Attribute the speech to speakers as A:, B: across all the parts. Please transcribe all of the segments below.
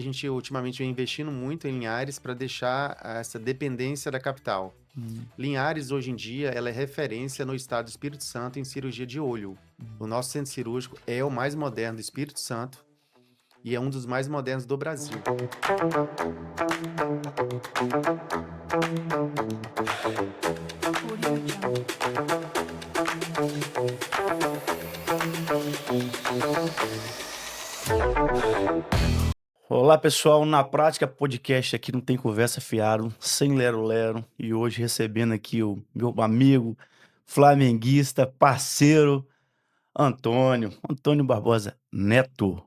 A: A gente ultimamente vem investindo muito em Linhares para deixar essa dependência da capital.
B: Hum,
A: Linhares, hoje em dia, ela é referência no estado do Espírito Santo em cirurgia de olho. O
B: hum.
A: nosso centro cirúrgico é o mais moderno do Espírito Santo e é um dos mais modernos do Brasil.
B: Audio Jungle. Olá, pessoal. Na prática, podcast aqui não tem conversa fiado, sem lero-lero. E hoje recebendo aqui o meu amigo flamenguista, parceiro, Antônio Barbosa Neto.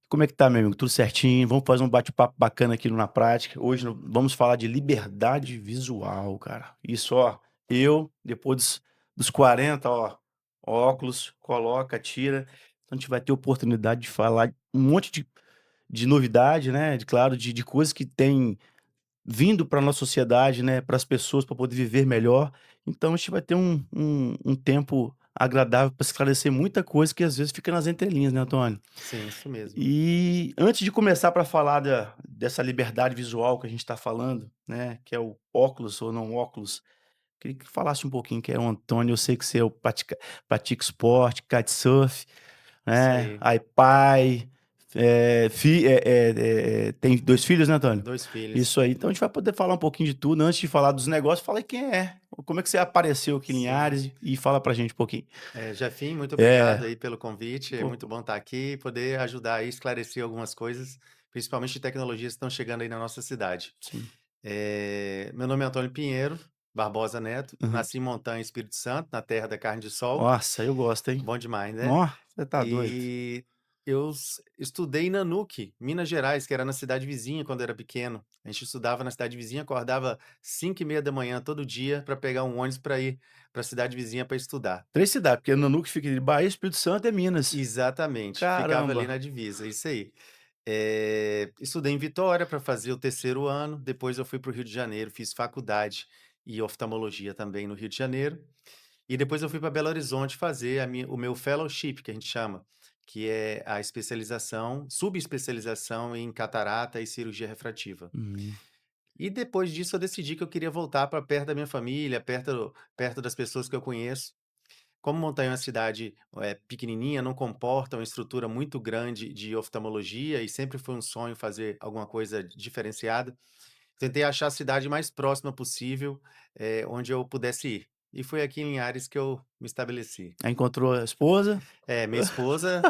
B: Como é que tá, meu amigo? Tudo certinho? Vamos fazer um bate-papo bacana aqui no Na Prática. Hoje vamos falar de liberdade visual, cara. Isso, ó, eu, depois dos 40, ó, óculos, coloca, tira. Então a gente vai ter oportunidade de falar um monte de novidade, né? Claro, de coisas que tem vindo para nossa sociedade, né, para as pessoas, para poder viver melhor. Então a gente vai ter um tempo agradável para esclarecer muita coisa que às vezes fica nas entrelinhas, né, Antônio?
A: Sim, isso mesmo.
B: E antes de começar para falar dessa liberdade visual que a gente está falando, né, que é o óculos ou não óculos, queria que falasse um pouquinho que é o Antônio. Eu sei que você pratica esporte, kitesurf,
A: Isso
B: né,
A: aí.
B: aí pai, tem 2 filhos, né, Antônio?
A: Dois filhos.
B: Isso aí. Então a gente vai poder falar um pouquinho de tudo. Antes de falar dos negócios, fala aí quem é, como é que você apareceu aqui em
A: Sim.
B: Linhares e fala pra gente um pouquinho.
A: Jafim, muito
B: É,
A: obrigado aí pelo convite. É
B: pô,
A: muito bom estar aqui e poder ajudar aí a esclarecer algumas coisas, principalmente de tecnologias que estão chegando aí na nossa cidade.
B: sim.
A: Meu nome é Antônio Pinheiro Barbosa Neto,
B: Aham.
A: nasci em Montanha, Espírito Santo, na terra da carne de sol.
B: Nossa, eu gosto, hein.
A: Bom demais, né?
B: Nó, você tá doido.
A: E eu estudei em Nanuque, Minas Gerais, que era na cidade vizinha quando eu era pequeno. A gente estudava na cidade vizinha, acordava 5:30 da manhã todo dia para pegar um ônibus para ir para a cidade vizinha para estudar.
B: 3 cidades, porque Nanuque fica de Bahia, Espírito Santo é Minas.
A: Exatamente, ficava ali
B: Caramba.
A: na divisa, isso aí. Estudei em Vitória para fazer o terceiro ano, depois eu fui para o Rio de Janeiro, fiz faculdade e oftalmologia também no Rio de Janeiro. E depois eu fui para Belo Horizonte fazer o meu fellowship, que a gente chama, que é a especialização, subespecialização em catarata e cirurgia refrativa.
B: Hum,
A: E depois disso eu decidi que eu queria voltar para perto da minha família, perto das pessoas que eu conheço. Como Montanha é uma cidade pequenininha, não comporta uma estrutura muito grande de oftalmologia e sempre foi um sonho fazer alguma coisa diferenciada, tentei achar a cidade mais próxima possível, onde eu pudesse ir. E foi aqui em Linhares que eu me estabeleci.
B: aí encontrou a esposa?
A: Minha esposa,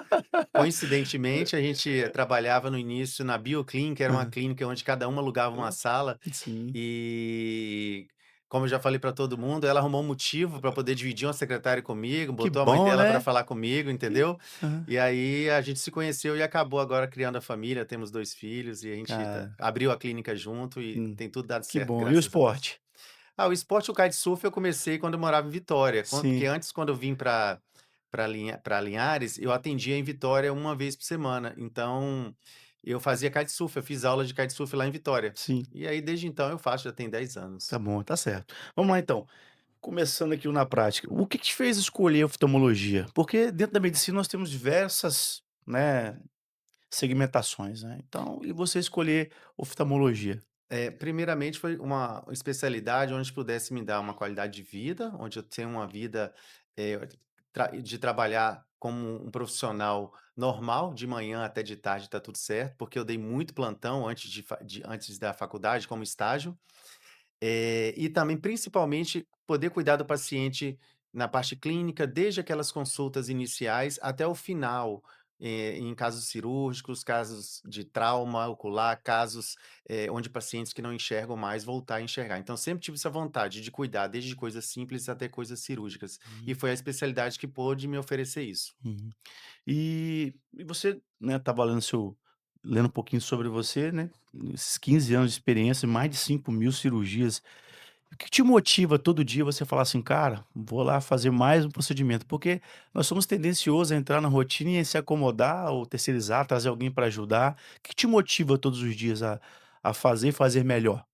A: coincidentemente, a gente trabalhava no início na Bioclin, que era uma
B: Aham.
A: clínica onde cada uma alugava uma sala,
B: Sim.
A: e como eu já falei para todo mundo, ela arrumou um motivo para poder dividir uma secretária comigo,
B: Que
A: botou a mãe
B: bom,
A: dela para
B: né.
A: falar comigo,
B: E
A: entendeu?
B: aham.
A: E aí a gente se conheceu e acabou agora criando a família, temos 2 filhos e a gente
B: Cara,
A: abriu a clínica junto e tem tudo dado
B: que
A: certo,
B: bom. E o
A: graças a Deus.
B: esporte?
A: O esporte, o kitesurf, eu comecei quando eu morava em Vitória, porque
B: Sim,
A: antes, quando eu vim para Linhares, eu atendia em Vitória uma vez por semana, então eu fazia kitesurf, eu fiz aula de kitesurf lá em Vitória.
B: sim.
A: E aí desde então eu faço, já tem 10
B: Tá
A: anos.
B: bom, tá certo. Vamos lá então. Começando aqui o na prática, o que que te fez escolher oftalmologia? Porque dentro da medicina nós temos diversas, né, segmentações, né, então e você escolher oftalmologia?
A: Primeiramente foi uma especialidade onde pudesse me dar uma qualidade de vida, onde eu tenho uma vida, eh, de trabalhar como um profissional normal, de manhã até de tarde tá tudo certo, porque eu dei muito plantão antes da faculdade como estágio. E também, principalmente, poder cuidar do paciente na parte clínica, desde aquelas consultas iniciais até o final, em casos cirúrgicos, casos de trauma ocular, casos, onde pacientes que não enxergam mais voltar a enxergar. Então, sempre tive essa vontade de cuidar desde coisas simples até coisas cirúrgicas. E
B: Uhum,
A: foi a especialidade que pôde me oferecer isso.
B: uhum. E você, né, estava lendo um pouquinho sobre você, né, esses 15 anos de experiência, mais de 5.000 cirurgias. O que te motiva todo dia você falar assim: "Cara, vou lá fazer mais um procedimento"? Porque nós somos tendenciosos a entrar na rotina e se acomodar ou terceirizar, trazer alguém para ajudar. O que te motiva todos os dias a fazer e fazer melhor?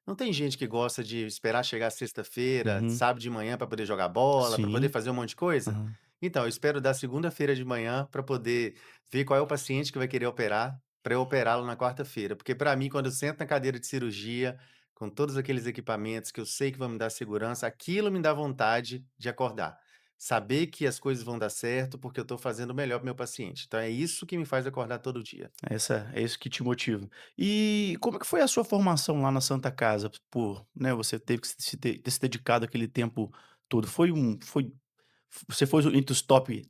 A: Não tem gente que gosta de esperar chegar sexta-feira,
B: Uhum.
A: sábado de manhã para poder jogar bola, para poder
B: Sim.
A: fazer um monte de coisa?
B: Aham.
A: Então, eu espero da segunda-feira de manhã para poder ver qual é o paciente que vai querer operar, para eu operá-lo na quarta-feira, porque para mim quando eu sento na cadeira de cirurgia, com todos aqueles equipamentos que eu sei que vão me dar segurança, aquilo me dá vontade de acordar. Saber que as coisas vão dar certo, porque eu estou fazendo o melhor para o meu paciente. Então é isso que me faz acordar todo dia.
B: É isso que te motiva. E como é que foi a sua formação lá na Santa Casa? Por, né, você teve que ter se dedicado aquele tempo todo. Você foi entre os top,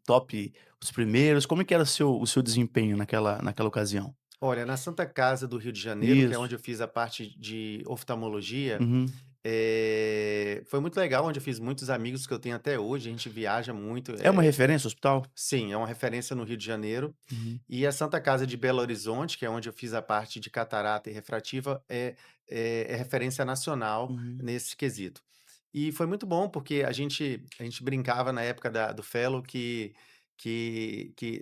B: os primeiros? Como é que era o seu desempenho naquela ocasião?
A: Olha, na Santa Casa do Rio de Janeiro, que é
B: Isso.
A: onde eu fiz a parte de oftalmologia,
B: Uhum.
A: foi muito legal, onde eu fiz muitos amigos que eu tenho até hoje, a gente viaja muito,
B: É uma referência o hospital?
A: sim, é uma referência no Rio de Janeiro.
B: Uhum,
A: E a Santa Casa de Belo Horizonte, que é onde eu fiz a parte de catarata e refrativa, é referência nacional
B: uhum,
A: nesse quesito. E foi muito bom, porque a gente brincava na época do fellow que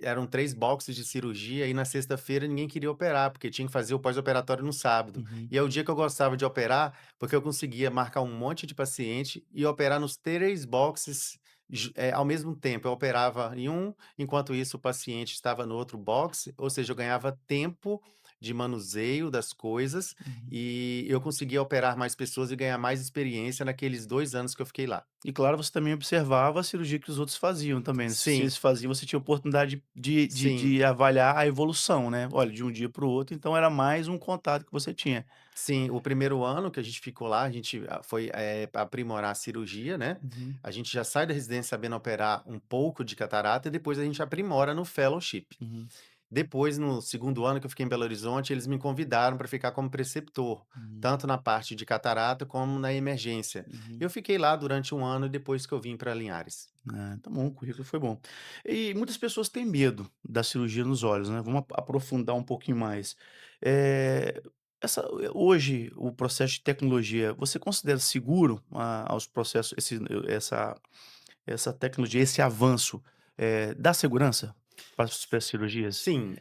A: eram 3 boxes de cirurgia e na sexta-feira ninguém queria operar, porque tinha que fazer o pós-operatório no sábado.
B: uhum,
A: E é o dia que eu gostava de operar, porque eu conseguia marcar um monte de paciente e operar nos 3 boxes ao mesmo tempo. Eu operava em um, enquanto isso o paciente estava no outro box, ou seja, eu ganhava tempo de manuseio das coisas,
B: uhum.
A: e eu conseguia operar mais pessoas e ganhar mais experiência naqueles 2 anos que eu fiquei lá.
B: E claro, você também observava a cirurgia que os outros faziam também, né, se
A: Sim,
B: eles faziam, você tinha oportunidade
A: sim,
B: de avaliar a evolução, né. Olha, de um dia para o outro, então era mais um contato que você tinha.
A: sim. O primeiro ano que a gente ficou lá, a gente, foi, pra aprimorar a cirurgia, né.
B: Uhum,
A: A gente já sai da residência sabendo operar um pouco de catarata e depois a gente aprimora no fellowship.
B: uhum,
A: Depois, no segundo ano que eu fiquei em Belo Horizonte, eles me convidaram para ficar como preceptor,
B: uhum,
A: tanto na parte de catarata como na emergência.
B: uhum.
A: Eu fiquei lá durante um ano depois que eu vim para Linhares.
B: Ah, tá bom, o currículo foi bom. E muitas pessoas têm medo da cirurgia nos olhos, né, vamos aprofundar um pouquinho mais. Eh, hoje, o processo de tecnologia, você considera seguro aos processos essa tecnologia, esse avanço, dá segurança para as cirurgias?
A: Sim,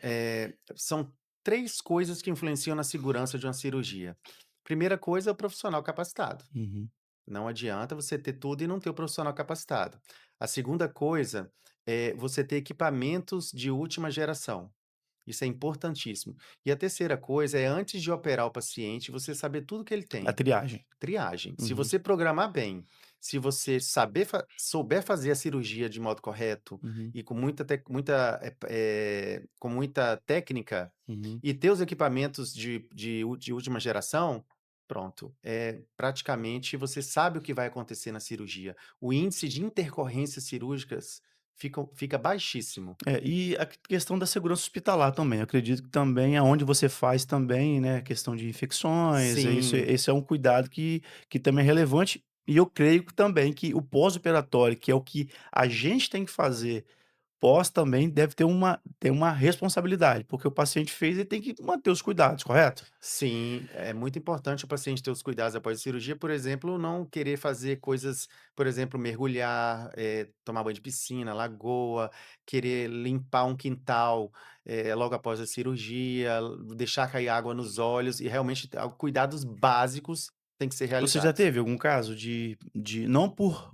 A: são 3 coisas que influenciam na segurança de uma cirurgia. Primeira coisa é o profissional capacitado.
B: Uhum.
A: Não adianta você ter tudo e não ter o profissional capacitado. A segunda coisa é você ter equipamentos de última geração. Isso é importantíssimo. E a terceira coisa é, antes de operar o paciente, você saber tudo que ele
B: A
A: tem.
B: triagem.
A: Triagem. Se
B: Uhum,
A: você programar bem, se você souber fazer a cirurgia de modo correto
B: uhum,
A: e com muita técnica,
B: uhum.
A: e ter os equipamentos de última geração, pronto, praticamente você sabe o que vai acontecer na cirurgia. O índice de intercorrências cirúrgicas fica baixíssimo.
B: É, e a questão da segurança hospitalar também, eu acredito que também aonde você faz também, né, questão de infecções,
A: Sim.
B: esse é um cuidado que também é relevante, e eu creio que também que o pós-operatório, que é o que a gente tem que fazer pós também deve ter uma responsabilidade, porque o paciente fez, ele tem que manter os cuidados, correto?
A: Sim, é muito importante o paciente ter os cuidados após a cirurgia, por exemplo, não querer fazer coisas, por exemplo, mergulhar, tomar banho de piscina, lagoa, querer limpar um quintal, logo após a cirurgia, deixar cair água nos olhos, e realmente cuidados básicos têm que ser
B: Você já
A: realizados.
B: teve algum caso de não por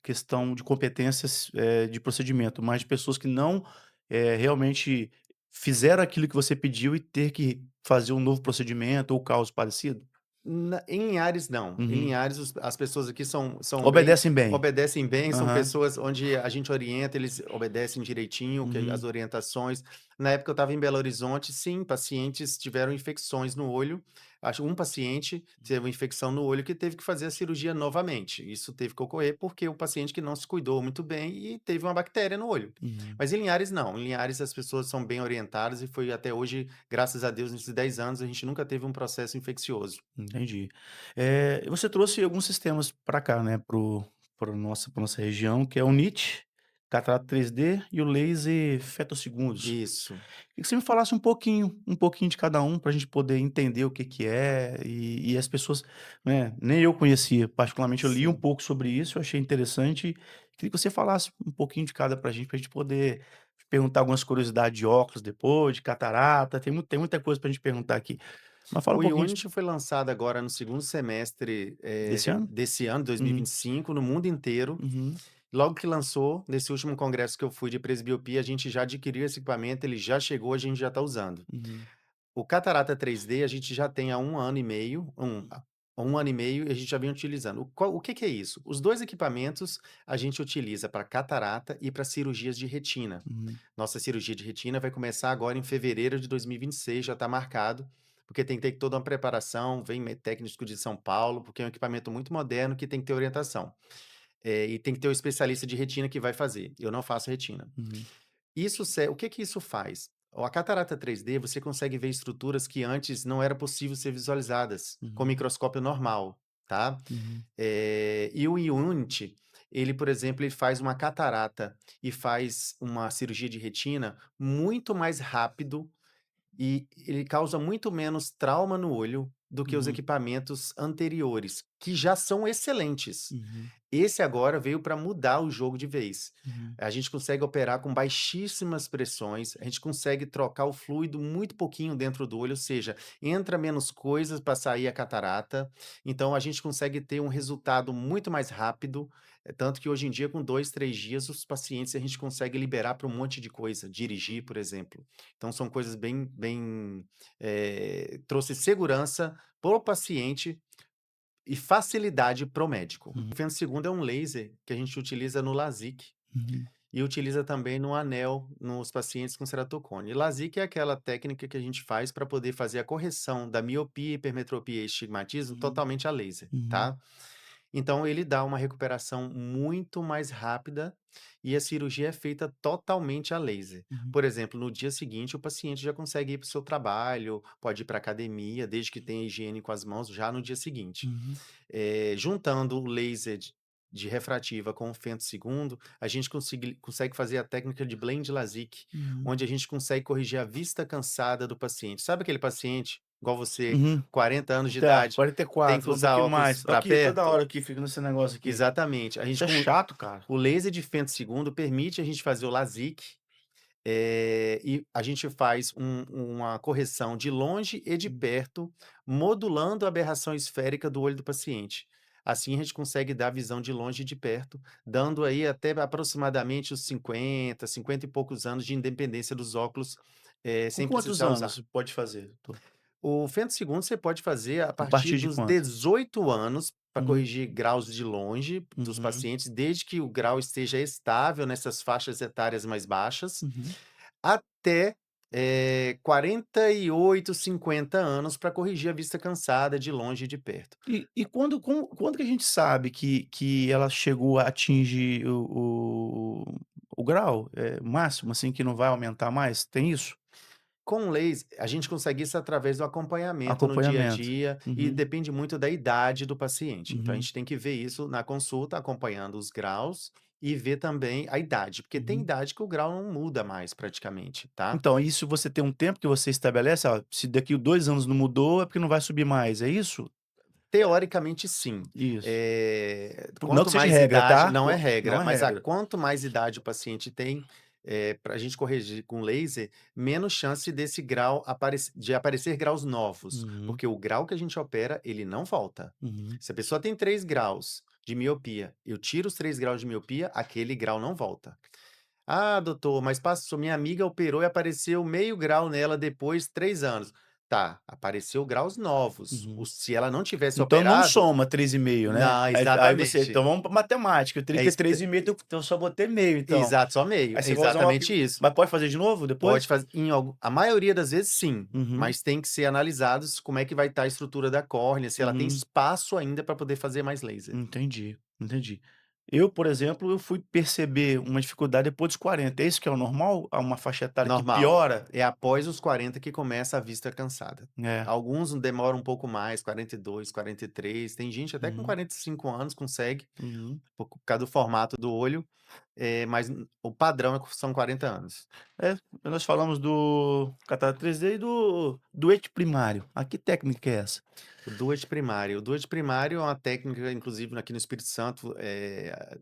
B: questão de competências, de procedimento, mas de pessoas que não, realmente fizeram aquilo que você pediu e ter que fazer um novo procedimento ou caso parecido?
A: Em Linhares não, em
B: Uhum.
A: Linhares as pessoas aqui são bem,
B: Obedecem bem.
A: obedecem bem, são
B: Aham.
A: pessoas onde a gente orienta, eles obedecem direitinho as
B: Uhum.
A: orientações. Na época eu estava em Belo Horizonte, sim, pacientes tiveram infecções no olho, acho um paciente teve uma infecção no olho que teve que fazer a cirurgia novamente, isso teve que ocorrer porque o paciente que não se cuidou muito bem e teve uma bactéria no olho.
B: Uhum.
A: Mas em Linhares não, em Linhares as pessoas são bem orientadas e foi até hoje, graças a Deus, nesses 10 anos a gente nunca teve um processo infeccioso.
B: Entendi. Você trouxe alguns sistemas para cá, né, para nossa região, que é o NIT, catarata 3D e o laser fetosegundos.
A: Isso.
B: Queria que você me falasse um pouquinho de cada um, para a gente poder entender o que que é, e as pessoas, né, nem eu conhecia, particularmente eu li um
A: Sim.
B: pouco sobre isso, eu achei interessante, queria que você falasse um pouquinho de cada para a gente poder perguntar algumas curiosidades de óculos depois, de catarata, tem muita coisa para a gente perguntar aqui. Mas fala um
A: O
B: pouquinho
A: Unity foi lançado agora no segundo semestre,
B: desse ano?
A: desse ano,
B: Uhum,
A: 2025, no mundo inteiro.
B: uhum.
A: Logo que lançou, nesse último congresso que eu fui de presbiopia, a gente já adquiriu esse equipamento, ele já chegou, a gente já está usando.
B: Uhum,
A: O catarata 3D a gente já tem há 1 ano e meio, 1 ano e meio e a gente já vem utilizando. O que que é isso? Os 2 equipamentos a gente utiliza para catarata e para cirurgias de retina.
B: uhum,
A: Nossa cirurgia de retina vai começar agora em fevereiro de 2026, já está marcado, porque tem que ter toda uma preparação, vem técnico de São Paulo, porque é um equipamento muito moderno que tem que ter orientação. E tem que ter o especialista de retina que vai fazer, eu não faço retina.
B: uhum,
A: O que que isso faz? A catarata 3D, você consegue ver estruturas que antes não era possível ser visualizadas com
B: uhum,
A: microscópio normal, tá?
B: uhum,
A: E o Unity, ele, por exemplo, ele faz uma catarata e faz uma cirurgia de retina muito mais rápido e ele causa muito menos trauma no olho do que os
B: uhum,
A: equipamentos anteriores, que já são excelentes.
B: uhum,
A: Esse agora veio para mudar o jogo de vez.
B: uhum.
A: A gente consegue operar com baixíssimas pressões, a gente consegue trocar o fluido muito pouquinho dentro do olho, ou seja, entra menos coisas para sair a catarata, então a gente consegue ter um resultado muito mais rápido, tanto que hoje em dia com 2, 3 dias os pacientes a gente consegue liberar para um monte de coisa, dirigir, por exemplo. Então são coisas bem, trouxe segurança para o paciente e facilidade para o médico.
B: Uhum,
A: O fento segundo é um laser que a gente utiliza no LASIK
B: uhum,
A: e utiliza também no anel nos pacientes com ceratocone. LASIK é aquela técnica que a gente faz para poder fazer a correção da miopia, hipermetropia e estigmatismo
B: uhum,
A: totalmente a laser,
B: uhum,
A: tá? Então ele dá uma recuperação muito mais rápida e a cirurgia é feita totalmente a laser.
B: uhum,
A: Por exemplo, no dia seguinte o paciente já consegue ir para o seu trabalho, pode ir para academia, desde que tenha higiene com as mãos já no dia seguinte.
B: uhum,
A: Juntando o laser de refrativa com o fento segundo, a gente consegue fazer a técnica de blend LASIK,
B: uhum,
A: onde a gente consegue corrigir a vista cansada do paciente. Sabe aquele paciente, igual você,
B: uhum.
A: 40 anos de
B: Tá,
A: idade, tem
B: 44,
A: que
B: falou um
A: usar
B: pouquinho
A: óculos
B: mais.
A: para
B: Aqui, toda
A: perto?
B: hora aqui, fica nesse negócio aqui.
A: Exatamente. A
B: Isso
A: gente
B: é
A: com
B: chato, cara.
A: o laser de fento segundo permite a gente fazer o LASIK, e a gente faz uma correção de longe e de
B: Hum.
A: perto, modulando a aberração esférica do olho do paciente. Assim, a gente consegue dar visão de longe e de perto, dando aí até aproximadamente os 50 e poucos anos de independência dos óculos,
B: Com
A: sem
B: quantos
A: precisar
B: anos
A: usar.
B: você pode fazer, doutor?
A: O fento segundo você pode fazer a
B: A
A: partir
B: partir de
A: dos
B: quanto?
A: 18 anos, para
B: Hum,
A: corrigir graus de longe dos
B: uhum,
A: pacientes, desde que o grau esteja estável nessas faixas etárias mais baixas,
B: uhum.
A: até, 48, 50 anos para corrigir a vista cansada de longe e de perto.
B: E quando que a gente sabe que ela chegou a atingir o grau, máximo, assim, que não vai aumentar mais? Tem isso?
A: Com leis, a gente consegue isso através do acompanhamento no dia a
B: Acompanhamento.
A: dia e
B: Uhum,
A: depende muito da idade do paciente. Então a
B: uhum,
A: gente tem que ver isso na consulta, acompanhando os graus e ver também a idade, porque tem
B: uhum.
A: idade que o grau não muda mais praticamente, tá?
B: Então, isso você tem um tempo que você estabelece: "Ó, se daqui 2 anos não mudou, é porque não vai subir mais", é isso?
A: Teoricamente, sim.
B: Isso. Não que
A: Quanto
B: seja
A: mais
B: regra,
A: idade
B: tá?
A: não é
B: Não
A: regra,
B: é
A: mas
B: regra.
A: quanto mais idade o paciente tem, para a gente corrigir com laser, menos chance desse grau de aparecer graus novos,
B: Uhum,
A: porque o grau que a gente opera, ele não volta.
B: uhum,
A: Se a pessoa tem 3 graus de miopia, eu tiro os 3 graus de miopia, aquele grau não volta. "Ah, doutor, mas passou, minha amiga operou e apareceu meio grau nela depois 3 anos". Tá, apareceu graus novos.
B: uhum.
A: Se ela não tivesse
B: Então não
A: operado,
B: soma 3,5, né?
A: não,
B: Aí você
A: exatamente.
B: então vamos pra matemática, eu teria
A: É
B: que ter
A: isso,
B: 3,5, então eu só botei meio então.
A: exato, só meio.
B: Aí
A: É
B: você vai usar um
A: exatamente
B: óculos,
A: isso.
B: mas pode fazer de novo depois?
A: Pode fazer a maioria das vezes sim,
B: Uhum,
A: mas tem que ser analisados como é que vai estar a estrutura da córnea, se ela tem
B: uhum.
A: espaço ainda para poder fazer mais laser.
B: Entendi, entendi. Eu, por exemplo, eu fui perceber uma dificuldade depois dos 40. É isso que é o normal? Há uma faixa etária que
A: Normal.
B: piora?
A: É após os 40 que começa a vista cansada.
B: É.
A: Alguns demoram um pouco mais, 42, 43, tem gente até com
B: Uhum,
A: 45 anos consegue,
B: uhum,
A: por causa do formato do olho. mas o padrão são 40 anos.
B: É, nós falamos do catarata 3D e do ente primário. A que técnica é essa?
A: O do eixo primário é uma técnica, inclusive aqui no Espírito Santo,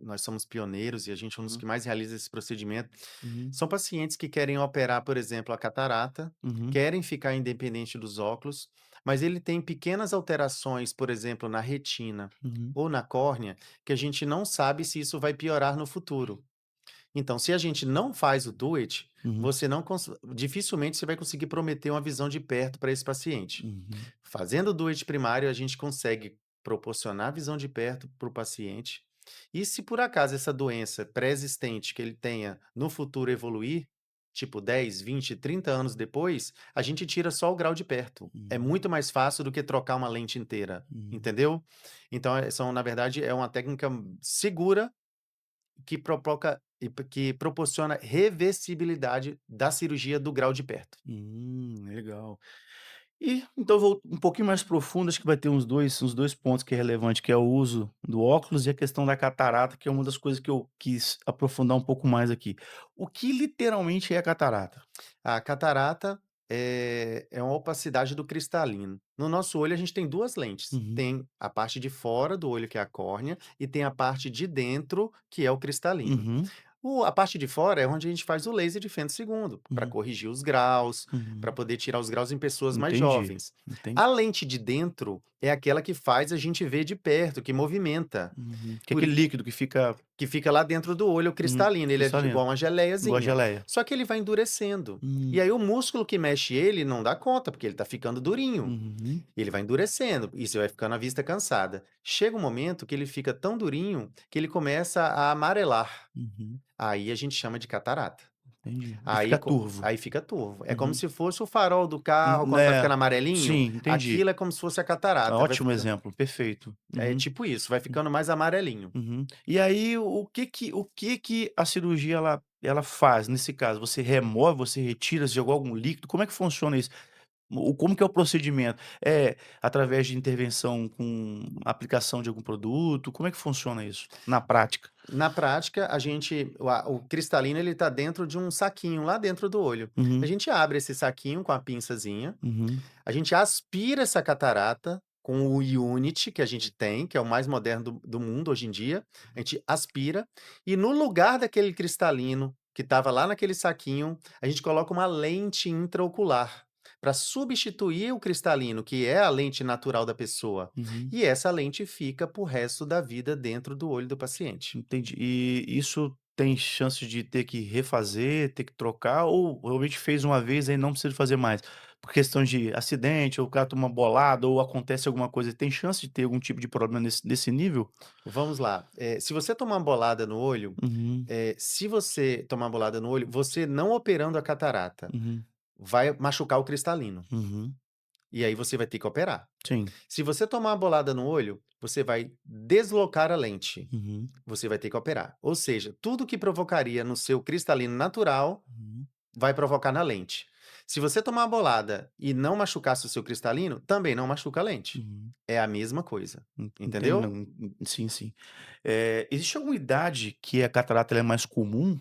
A: nós somos pioneiros e a gente é um dos
B: Uhum,
A: que mais realiza esse procedimento.
B: uhum,
A: São pacientes que querem operar, por exemplo, a catarata,
B: uhum,
A: querem ficar independente dos óculos, mas ele tem pequenas alterações, por exemplo, na retina
B: uhum,
A: ou na córnea, que a gente não sabe se isso vai piorar no futuro. Então, se a gente não faz o do it,
B: uhum,
A: você não cons dificilmente você vai conseguir prometer uma visão de perto para esse paciente.
B: uhum,
A: Fazendo o do it primário, a gente consegue proporcionar visão de perto para o paciente. E se por acaso essa doença pré-existente que ele tenha no futuro evoluir, tipo 10, 20, 30 anos depois, a gente tira só o grau de perto. É
B: uhum,
A: muito mais fácil do que trocar uma lente inteira,
B: uhum,
A: entendeu? Então, na verdade, é uma técnica segura que proporciona reversibilidade da cirurgia do grau de perto.
B: legal. E então eu vou um pouquinho mais profundo, acho que vai ter uns dois pontos que é relevante, que é o uso do óculos e a questão da catarata, que é uma das coisas que eu quis aprofundar um pouco mais aqui. O que literalmente é a catarata?
A: A catarata é uma opacidade do cristalino. No nosso olho, a gente tem 2 lentes.
B: Uhum,
A: Tem a parte de fora do olho, que é a córnea, e tem a parte de dentro, que é o cristalino.
B: uhum,
A: A parte de fora é onde a gente faz o laser de fento segundo, para
B: uhum,
A: corrigir os graus, para
B: uhum.
A: poder tirar os graus em pessoas mais
B: Entendi,
A: jovens.
B: entendi.
A: A lente de dentro é aquela que faz a gente ver de perto, que movimenta.
B: Uhum. Que é
A: Por
B: aquele líquido que fica,
A: Que fica lá dentro do olho cristalino, ele é de
B: cristalino,
A: igual uma
B: igual a
A: geleiazinha,
B: geleia.
A: só que ele vai endurecendo. E
B: Hum,
A: aí o músculo que mexe ele não dá conta, porque ele tá ficando durinho,
B: uhum,
A: ele vai endurecendo, e você vai ficando a vista cansada. Chega um momento que ele fica tão durinho, que ele começa a amarelar,
B: uhum,
A: aí a gente chama de catarata.
B: entendi. E
A: Aí
B: fica
A: co
B: turvo.
A: aí fica turvo, é como
B: Uhum.
A: se fosse o farol do carro quando tá
B: É,
A: ficando amarelinho,
B: sim, entendi.
A: aquilo é como se fosse a catarata, vai
B: Ótimo
A: ficando
B: exemplo, perfeito.
A: é
B: Uhum,
A: tipo isso, vai ficando mais amarelinho.
B: uhum. E aí o que que a cirurgia ela faz nesse caso? Você remove, você retira, você jogou algum líquido, como é que funciona isso? Como que é o procedimento? É através de intervenção com aplicação de algum produto? Como é que funciona isso na prática?
A: Na prática, o cristalino ele tá dentro de um saquinho lá dentro do olho. A
B: Uhum,
A: gente abre esse saquinho com a pinçazinha,
B: uhum,
A: a gente aspira essa catarata com o Unity que a gente tem, que é o mais moderno do mundo hoje em dia. A gente aspira e no lugar daquele cristalino que estava lá naquele saquinho, a gente coloca uma lente intraocular para substituir o cristalino, que é a lente natural da pessoa.
B: uhum.
A: E essa lente fica para o resto da vida dentro do olho do paciente.
B: Entendi. E isso tem chance de ter que refazer, ter que trocar ou realmente fez uma vez, aí não precisa fazer mais? Por questão de acidente, ou o cara toma uma bolada, ou acontece alguma coisa, tem chance de ter algum tipo de problema nesse nível?
A: Vamos lá, se você tomar uma bolada no olho,
B: Uhum,
A: se você tomar uma bolada no olho, você não operando a catarata,
B: uhum,
A: vai machucar o cristalino,
B: uhum.
A: e aí você vai ter que operar.
B: Sim.
A: Se você tomar uma bolada no olho, você vai deslocar a lente,
B: Uhum,
A: você vai ter que operar. Ou seja, tudo que provocaria no seu cristalino natural,
B: uhum,
A: vai provocar na lente. Se você tomar uma bolada e não machucasse o seu cristalino, também não machuca a lente.
B: uhum.
A: É a mesma coisa,
B: Entendo,
A: entendeu?
B: sim, sim. Existe alguma idade que a catarata ela é mais comum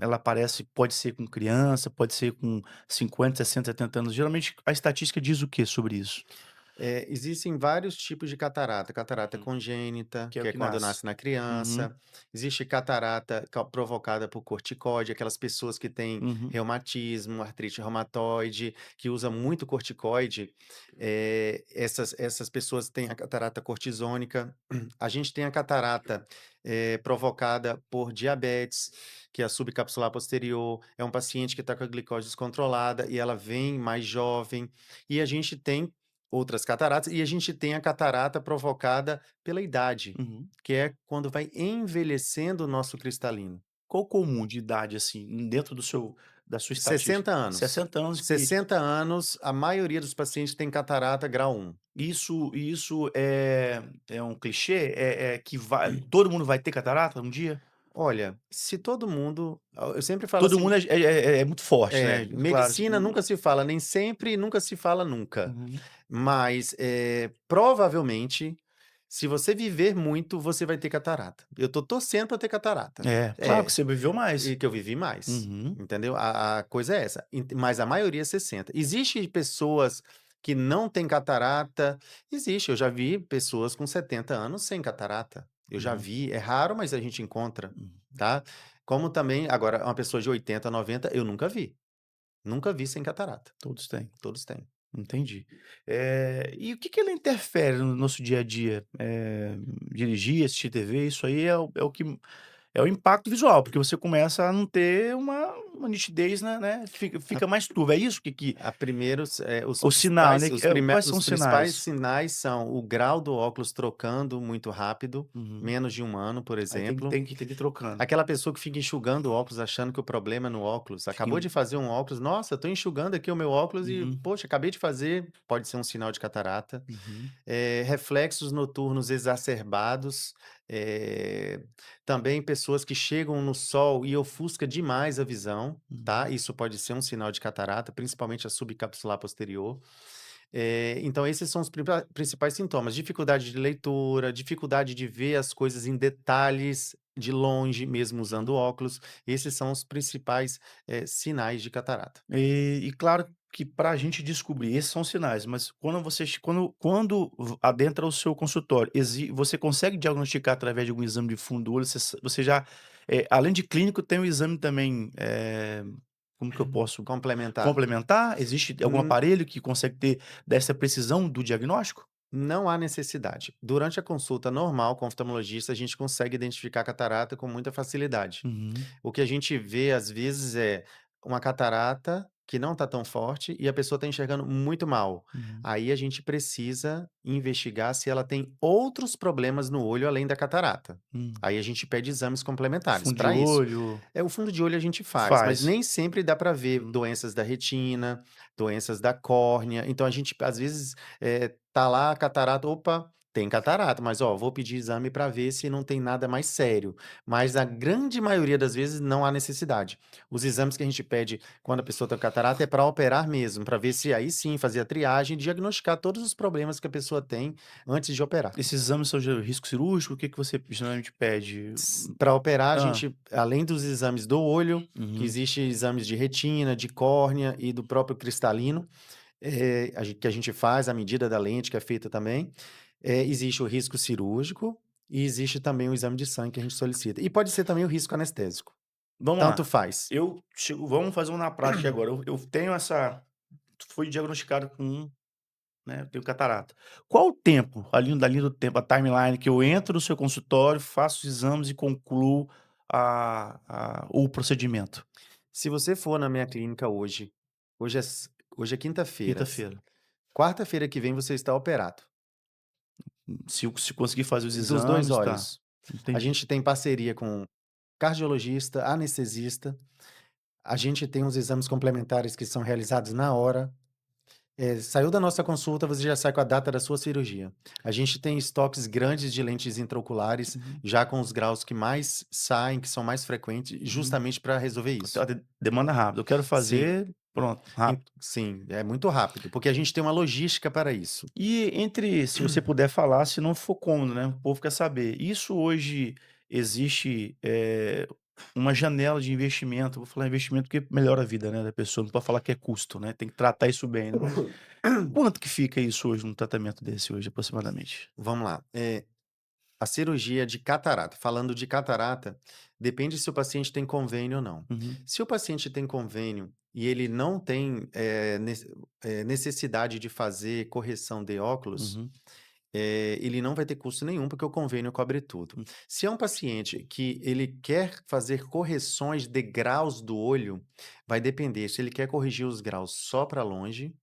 B: ela aparece pode ser com criança, pode ser com 50, 60, 70 anos, geralmente a estatística diz o que sobre isso?
A: Existem vários tipos de catarata. Catarata
B: Uhum.
A: congênita,
B: Que é o
A: que é
B: que
A: quando
B: nasce.
A: nasce na
B: Uhum,
A: criança. Existe catarata provocada por corticóide, aquelas pessoas que têm
B: uhum,
A: reumatismo, artrite reumatoide, que usa muito corticoide. Essas pessoas têm a catarata cortisônica. A gente tem a catarata provocada por diabetes, que é a subcapsular posterior. É um paciente que está com a glicose descontrolada e ela vem mais jovem. E a gente tem outras cataratas, e a gente tem a catarata provocada pela idade,
B: uhum.
A: que é quando vai envelhecendo o nosso cristalino.
B: Qual o comum de idade, assim, dentro da sua estatística?
A: 60 anos.
B: 60 anos que
A: 60 anos, a maioria dos pacientes tem catarata grau 1.
B: isso é um clichê? É que vai todo mundo vai ter catarata um dia?
A: Olha, se todo mundo eu sempre falo
B: Todo
A: assim
B: mundo é muito forte, né, claro.
A: medicina nunca se fala nem sempre, nunca se fala nunca.
B: Uhum,
A: Mas, provavelmente, Se você viver muito, você vai ter catarata. Eu tô torcendo pra ter catarata.
B: É, claro que
A: É,
B: você viveu mais.
A: e que eu vivi mais,
B: Uhum,
A: entendeu? A coisa é essa, mas a maioria é 60. Existe pessoas que não têm catarata? Existe, eu já vi pessoas com 70 anos sem catarata. Eu já
B: uhum,
A: vi, é raro, mas a gente encontra,
B: uhum.
A: tá? Como também agora uma pessoa de 80, 90, eu nunca vi. Nunca vi sem catarata.
B: Todos têm.
A: Todos têm.
B: Entendi. E o que que ela interfere no nosso dia a dia? Dirigir, assistir TV, isso aí é o que é o impacto visual, porque você começa a não ter uma nitidez, né, fica mais turvo, é isso que
A: A primeiros, os
B: o sinal, né,
A: principais
B: que quais são
A: os
B: os
A: principais
B: sinais?
A: sinais são o grau do óculos trocando muito rápido,
B: Uhum.
A: menos de 1 ano, por
B: Aí tem que
A: exemplo.
B: tem que tem que ir trocando.
A: Aquela pessoa que fica enxugando o óculos achando que o problema é no óculos,
B: Fica
A: acabou de fazer um óculos: "Nossa, estou enxugando aqui o meu óculos e,
B: uhum,
A: poxa, acabei de fazer", pode ser um sinal de catarata.
B: uhum,
A: Reflexos noturnos exacerbados, eh, também pessoas que chegam no sol e ofusca demais a visão, tá,
B: uhum.
A: isso pode ser um sinal de catarata, principalmente a subcapsular posterior. Então esses são os principais sintomas: dificuldade de leitura, dificuldade de ver as coisas em detalhes de longe, mesmo usando
B: Uhum.
A: óculos, esses são os principais, sinais de catarata.
B: E claro que para a gente descobrir, esses são sinais, mas quando adentra o seu consultório, você consegue diagnosticar através de algum exame de fundo do olho? Você já, além de clínico, tem o exame também, como que eu posso
A: Complementar.
B: complementar? Existe algum
A: Hum,
B: aparelho que consegue ter dessa precisão do diagnóstico?
A: Não há necessidade. Durante a consulta normal com o oftalmologista, a gente consegue identificar a catarata com muita facilidade.
B: Uhum,
A: O que a gente vê, às vezes, é uma catarata que não está tão forte e a pessoa está enxergando muito mal.
B: uhum.
A: Aí a gente precisa investigar se ela tem outros problemas no olho além da catarata.
B: Hum.
A: Aí a gente pede exames complementares
B: Fundo de
A: para isso.
B: olho
A: O fundo de olho a gente faz, mas
B: faz.
A: nem sempre dá para ver
B: Uhum.
A: doenças da retina, doenças da córnea. Então a gente, às vezes, tá lá a catarata, opa, tem catarata, mas ó, vou pedir exame para ver se não tem nada mais sério. Mas a grande maioria das vezes não há necessidade. Os exames que a gente pede quando a pessoa tem catarata é para operar mesmo, para ver se aí sim fazer a triagem e diagnosticar todos os problemas que a pessoa tem antes de operar.
B: Esses exames são de risco cirúrgico? O que que você geralmente pede?
A: Para operar, a
B: Hã.
A: gente, além dos exames do olho, que
B: Uhum.
A: existe exames de retina, de córnea e do próprio cristalino, que a gente faz à medida da lente, que é feita também. Existe o risco cirúrgico e existe também o exame de sangue que a gente solicita. E pode ser também o risco anestésico,
B: Vamos
A: tanto
B: lá,
A: faz.
B: vamos fazer um na prática agora. Eu tenho essa fui diagnosticado com, né, eu tenho catarata. Qual o tempo, a linha do tempo, a timeline que eu entro no seu consultório, faço os exames e concluo o procedimento?
A: Se você for na minha clínica hoje, hoje é quinta-feira,
B: Quinta-feira.
A: quarta-feira que vem você está operado,
B: Se conseguir fazer os
A: dos 2
B: exames, tá.
A: olhos. A
B: Entendi.
A: gente tem parceria com cardiologista, anestesista, a gente tem os exames complementares que são realizados na hora. Saiu da nossa consulta, você já sai com a data da sua cirurgia. A gente tem estoques grandes de lentes intraoculares,
B: Uhum,
A: já com os graus que mais saem, que são mais frequentes,
B: uhum.
A: justamente para resolver
B: Então
A: isso.
B: a demanda rápido. Eu quero
A: Sim,
B: fazer, pronto, rápido.
A: sim, é muito rápido, porque a gente tem uma logística para isso.
B: E entre se você puder falar, se não for cômodo, né, o povo quer saber. Isso hoje existe, uma janela de investimento, vou falar investimento porque melhora a vida, né, da pessoa, não pode falar que é custo, né, tem que tratar isso bem, né. Quanto que fica isso hoje, um tratamento desse hoje aproximadamente?
A: Vamos lá. A cirurgia de catarata, falando de catarata, depende se o paciente tem convênio ou não.
B: Uhum,
A: Se o paciente tem convênio e ele não tem necessidade de fazer correção de óculos,
B: uhum,
A: ele não vai ter custo nenhum, porque o convênio cobre tudo.
B: hum,
A: Se é um paciente que ele quer fazer correções de graus do olho, vai depender se ele quer corrigir os graus só para longe,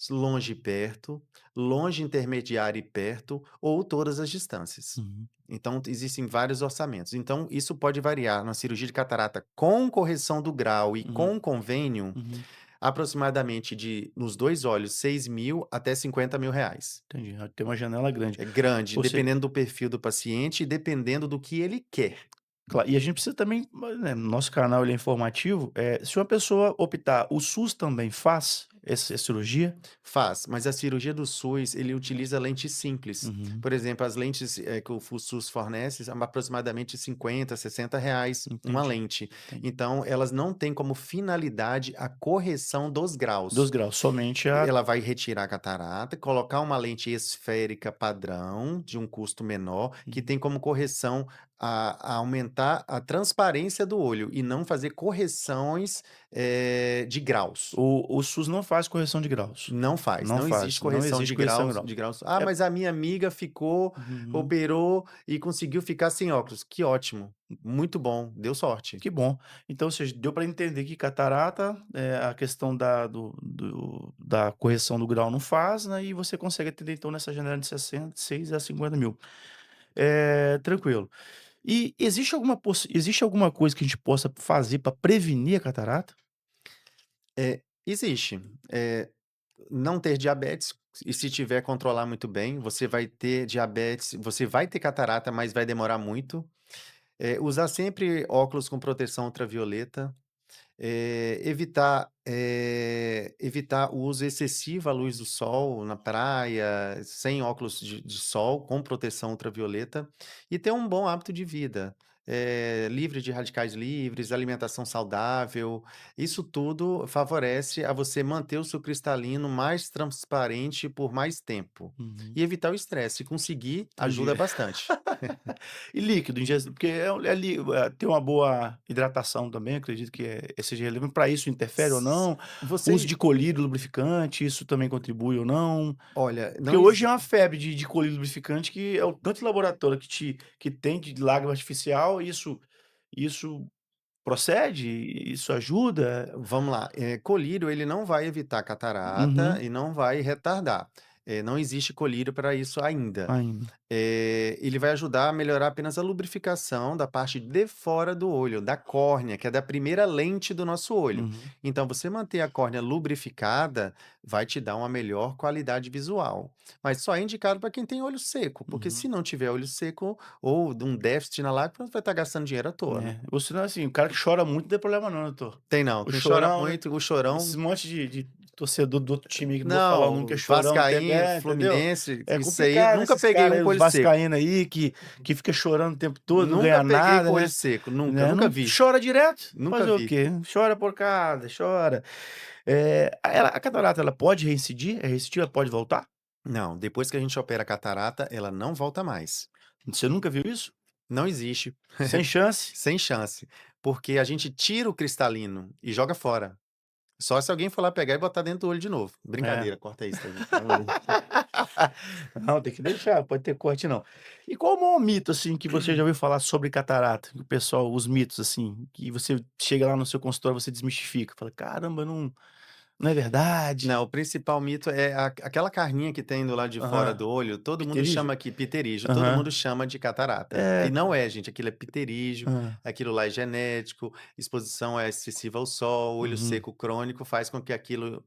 A: longe e perto, longe, intermediário e perto, ou todas as distâncias.
B: uhum,
A: Então, existem vários orçamentos. Então, isso pode variar na cirurgia de catarata com correção do grau e
B: uhum,
A: com convênio,
B: uhum.
A: aproximadamente nos 2 olhos, 6.000 até R$ 50.000.
B: Entendi, tem uma janela grande.
A: É grande,
B: Ou se
A: dependendo do perfil do paciente e dependendo do que ele quer.
B: e a gente precisa também, né, nosso canal ele é informativo, se uma pessoa optar o SUS também faz? essa cirurgia?
A: Faz, mas a cirurgia do SUS, ele utiliza lentes simples.
B: Uhum,
A: Por exemplo, as lentes, que o SUS fornece são aproximadamente 50, R$ 60 uma
B: entendi,
A: lente.
B: entendi.
A: Então, elas não têm como finalidade a correção dos
B: 2
A: graus.
B: graus, somente a
A: Ela vai retirar a catarata, colocar uma lente esférica padrão, de um custo menor, que
B: uhum.
A: tem como correção a aumentar a transparência do olho e não fazer correções, de graus.
B: O SUS não faz correção de graus.
A: Não faz,
B: Não
A: não existe
B: faz, não
A: correção
B: existe
A: de
B: correção de
A: graus
B: grau.
A: de graus. "Ah,
B: É
A: mas a minha amiga ficou,
B: uhum,
A: operou e conseguiu ficar sem óculos". Que ótimo, muito bom, deu sorte.
B: que bom. Então, ou seja, deu para entender que catarata, a questão da correção do grau não faz, né, e você consegue atender então nessa janela de 66 a 50 mil. Tranquilo. E existe alguma coisa que a gente possa fazer para prevenir a catarata?
A: Existe, não ter diabetes, e se tiver, controlar muito bem, você vai ter diabetes, você vai ter catarata, mas vai demorar muito. Usar sempre óculos com proteção ultravioleta. Evitar o uso excessivo à luz do sol na praia, sem óculos de sol, com proteção ultravioleta, e ter um bom hábito de vida, livre de radicais livres, alimentação saudável, isso tudo favorece a você manter o seu cristalino mais transparente por mais tempo.
B: Uhum,
A: E evitar o estresse, se conseguir,
B: entendi.
A: ajuda bastante.
B: E líquido, porque tem uma boa hidratação também, acredito que seja relevante. Para isso interfere ou
A: S
B: não? Uso
A: você
B: de colírio lubrificante, isso também contribui ou não?
A: olha,
B: Porque
A: não
B: hoje é
A: exi
B: uma febre de colírio lubrificante que é o tanto de laboratório que tem de lágrima artificial, isso procede? Isso ajuda?
A: Vamos lá, colírio ele não vai evitar catarata
B: Uhum,
A: e não vai retardar. Não existe colírio para isso ainda.
B: ainda.
A: Ele vai ajudar a melhorar apenas a lubrificação da parte de fora do olho, da córnea, que é da primeira lente do nosso olho.
B: Uhum,
A: Então, você manter a córnea lubrificada vai te dar uma melhor qualidade visual. Mas só é indicado para quem tem olho seco, porque se
B: uhum.
A: não tiver olho seco ou de um déficit na lágrima, vai estar gastando dinheiro à toa, né?
B: É, ou senão, assim, o cara que chora muito não tem problema não, doutor.
A: Tem não,
B: O
A: quem chora
B: chorão, né,
A: muito, o
B: esse
A: chorão.
B: monte de torcedor do outro time aí que não vou falar o nome, que é
A: Não,
B: chorão,
A: vascaíno,
B: entendeu?
A: Fluminense,
B: É
A: isso aí eu
B: complicado
A: nunca
B: esses
A: peguei
B: caras
A: um
B: aí,
A: com
B: os
A: olho seco.
B: vascaíno aí que fica chorando o tempo todo, não
A: Nunca
B: ganha
A: peguei
B: nada,
A: com olho
B: né,
A: seco, nunca,
B: né,
A: nunca
B: não
A: vi,
B: chora direto,
A: nunca
B: fazer o
A: vi.
B: quê? Chora porcada, chora. A catarata ela pode reincidir? É recidiva, pode voltar?
A: Não, depois que a gente opera a catarata, ela não volta mais.
B: Você nunca viu isso?
A: Não existe,
B: Sem chance?
A: sem chance, porque a gente tira o cristalino e joga fora. Só se alguém for lá pegar e botar dentro do olho de novo.
B: É.
A: Brincadeira, corta isso, tá, gente?
B: Não, tem que deixar, pode ter corte não. E qual o maior mito, assim, que você já ouviu falar sobre catarata? Que o pessoal os mitos, assim, que você chega lá no seu consultório, você desmistifica, fala: "Caramba, não é verdade".
A: Não, o principal mito é aquela carninha que tem do lado de fora
B: Aham.
A: do olho, todo mundo
B: Pterígio?
A: chama aqui pterígio, todo
B: Aham.
A: mundo chama de catarata. E
B: É.
A: não é, gente, aquilo é pterígio,
B: Hã.
A: aquilo lá é genético, exposição é excessiva ao sol, olho
B: Uhum,
A: seco crônico faz com que aquilo,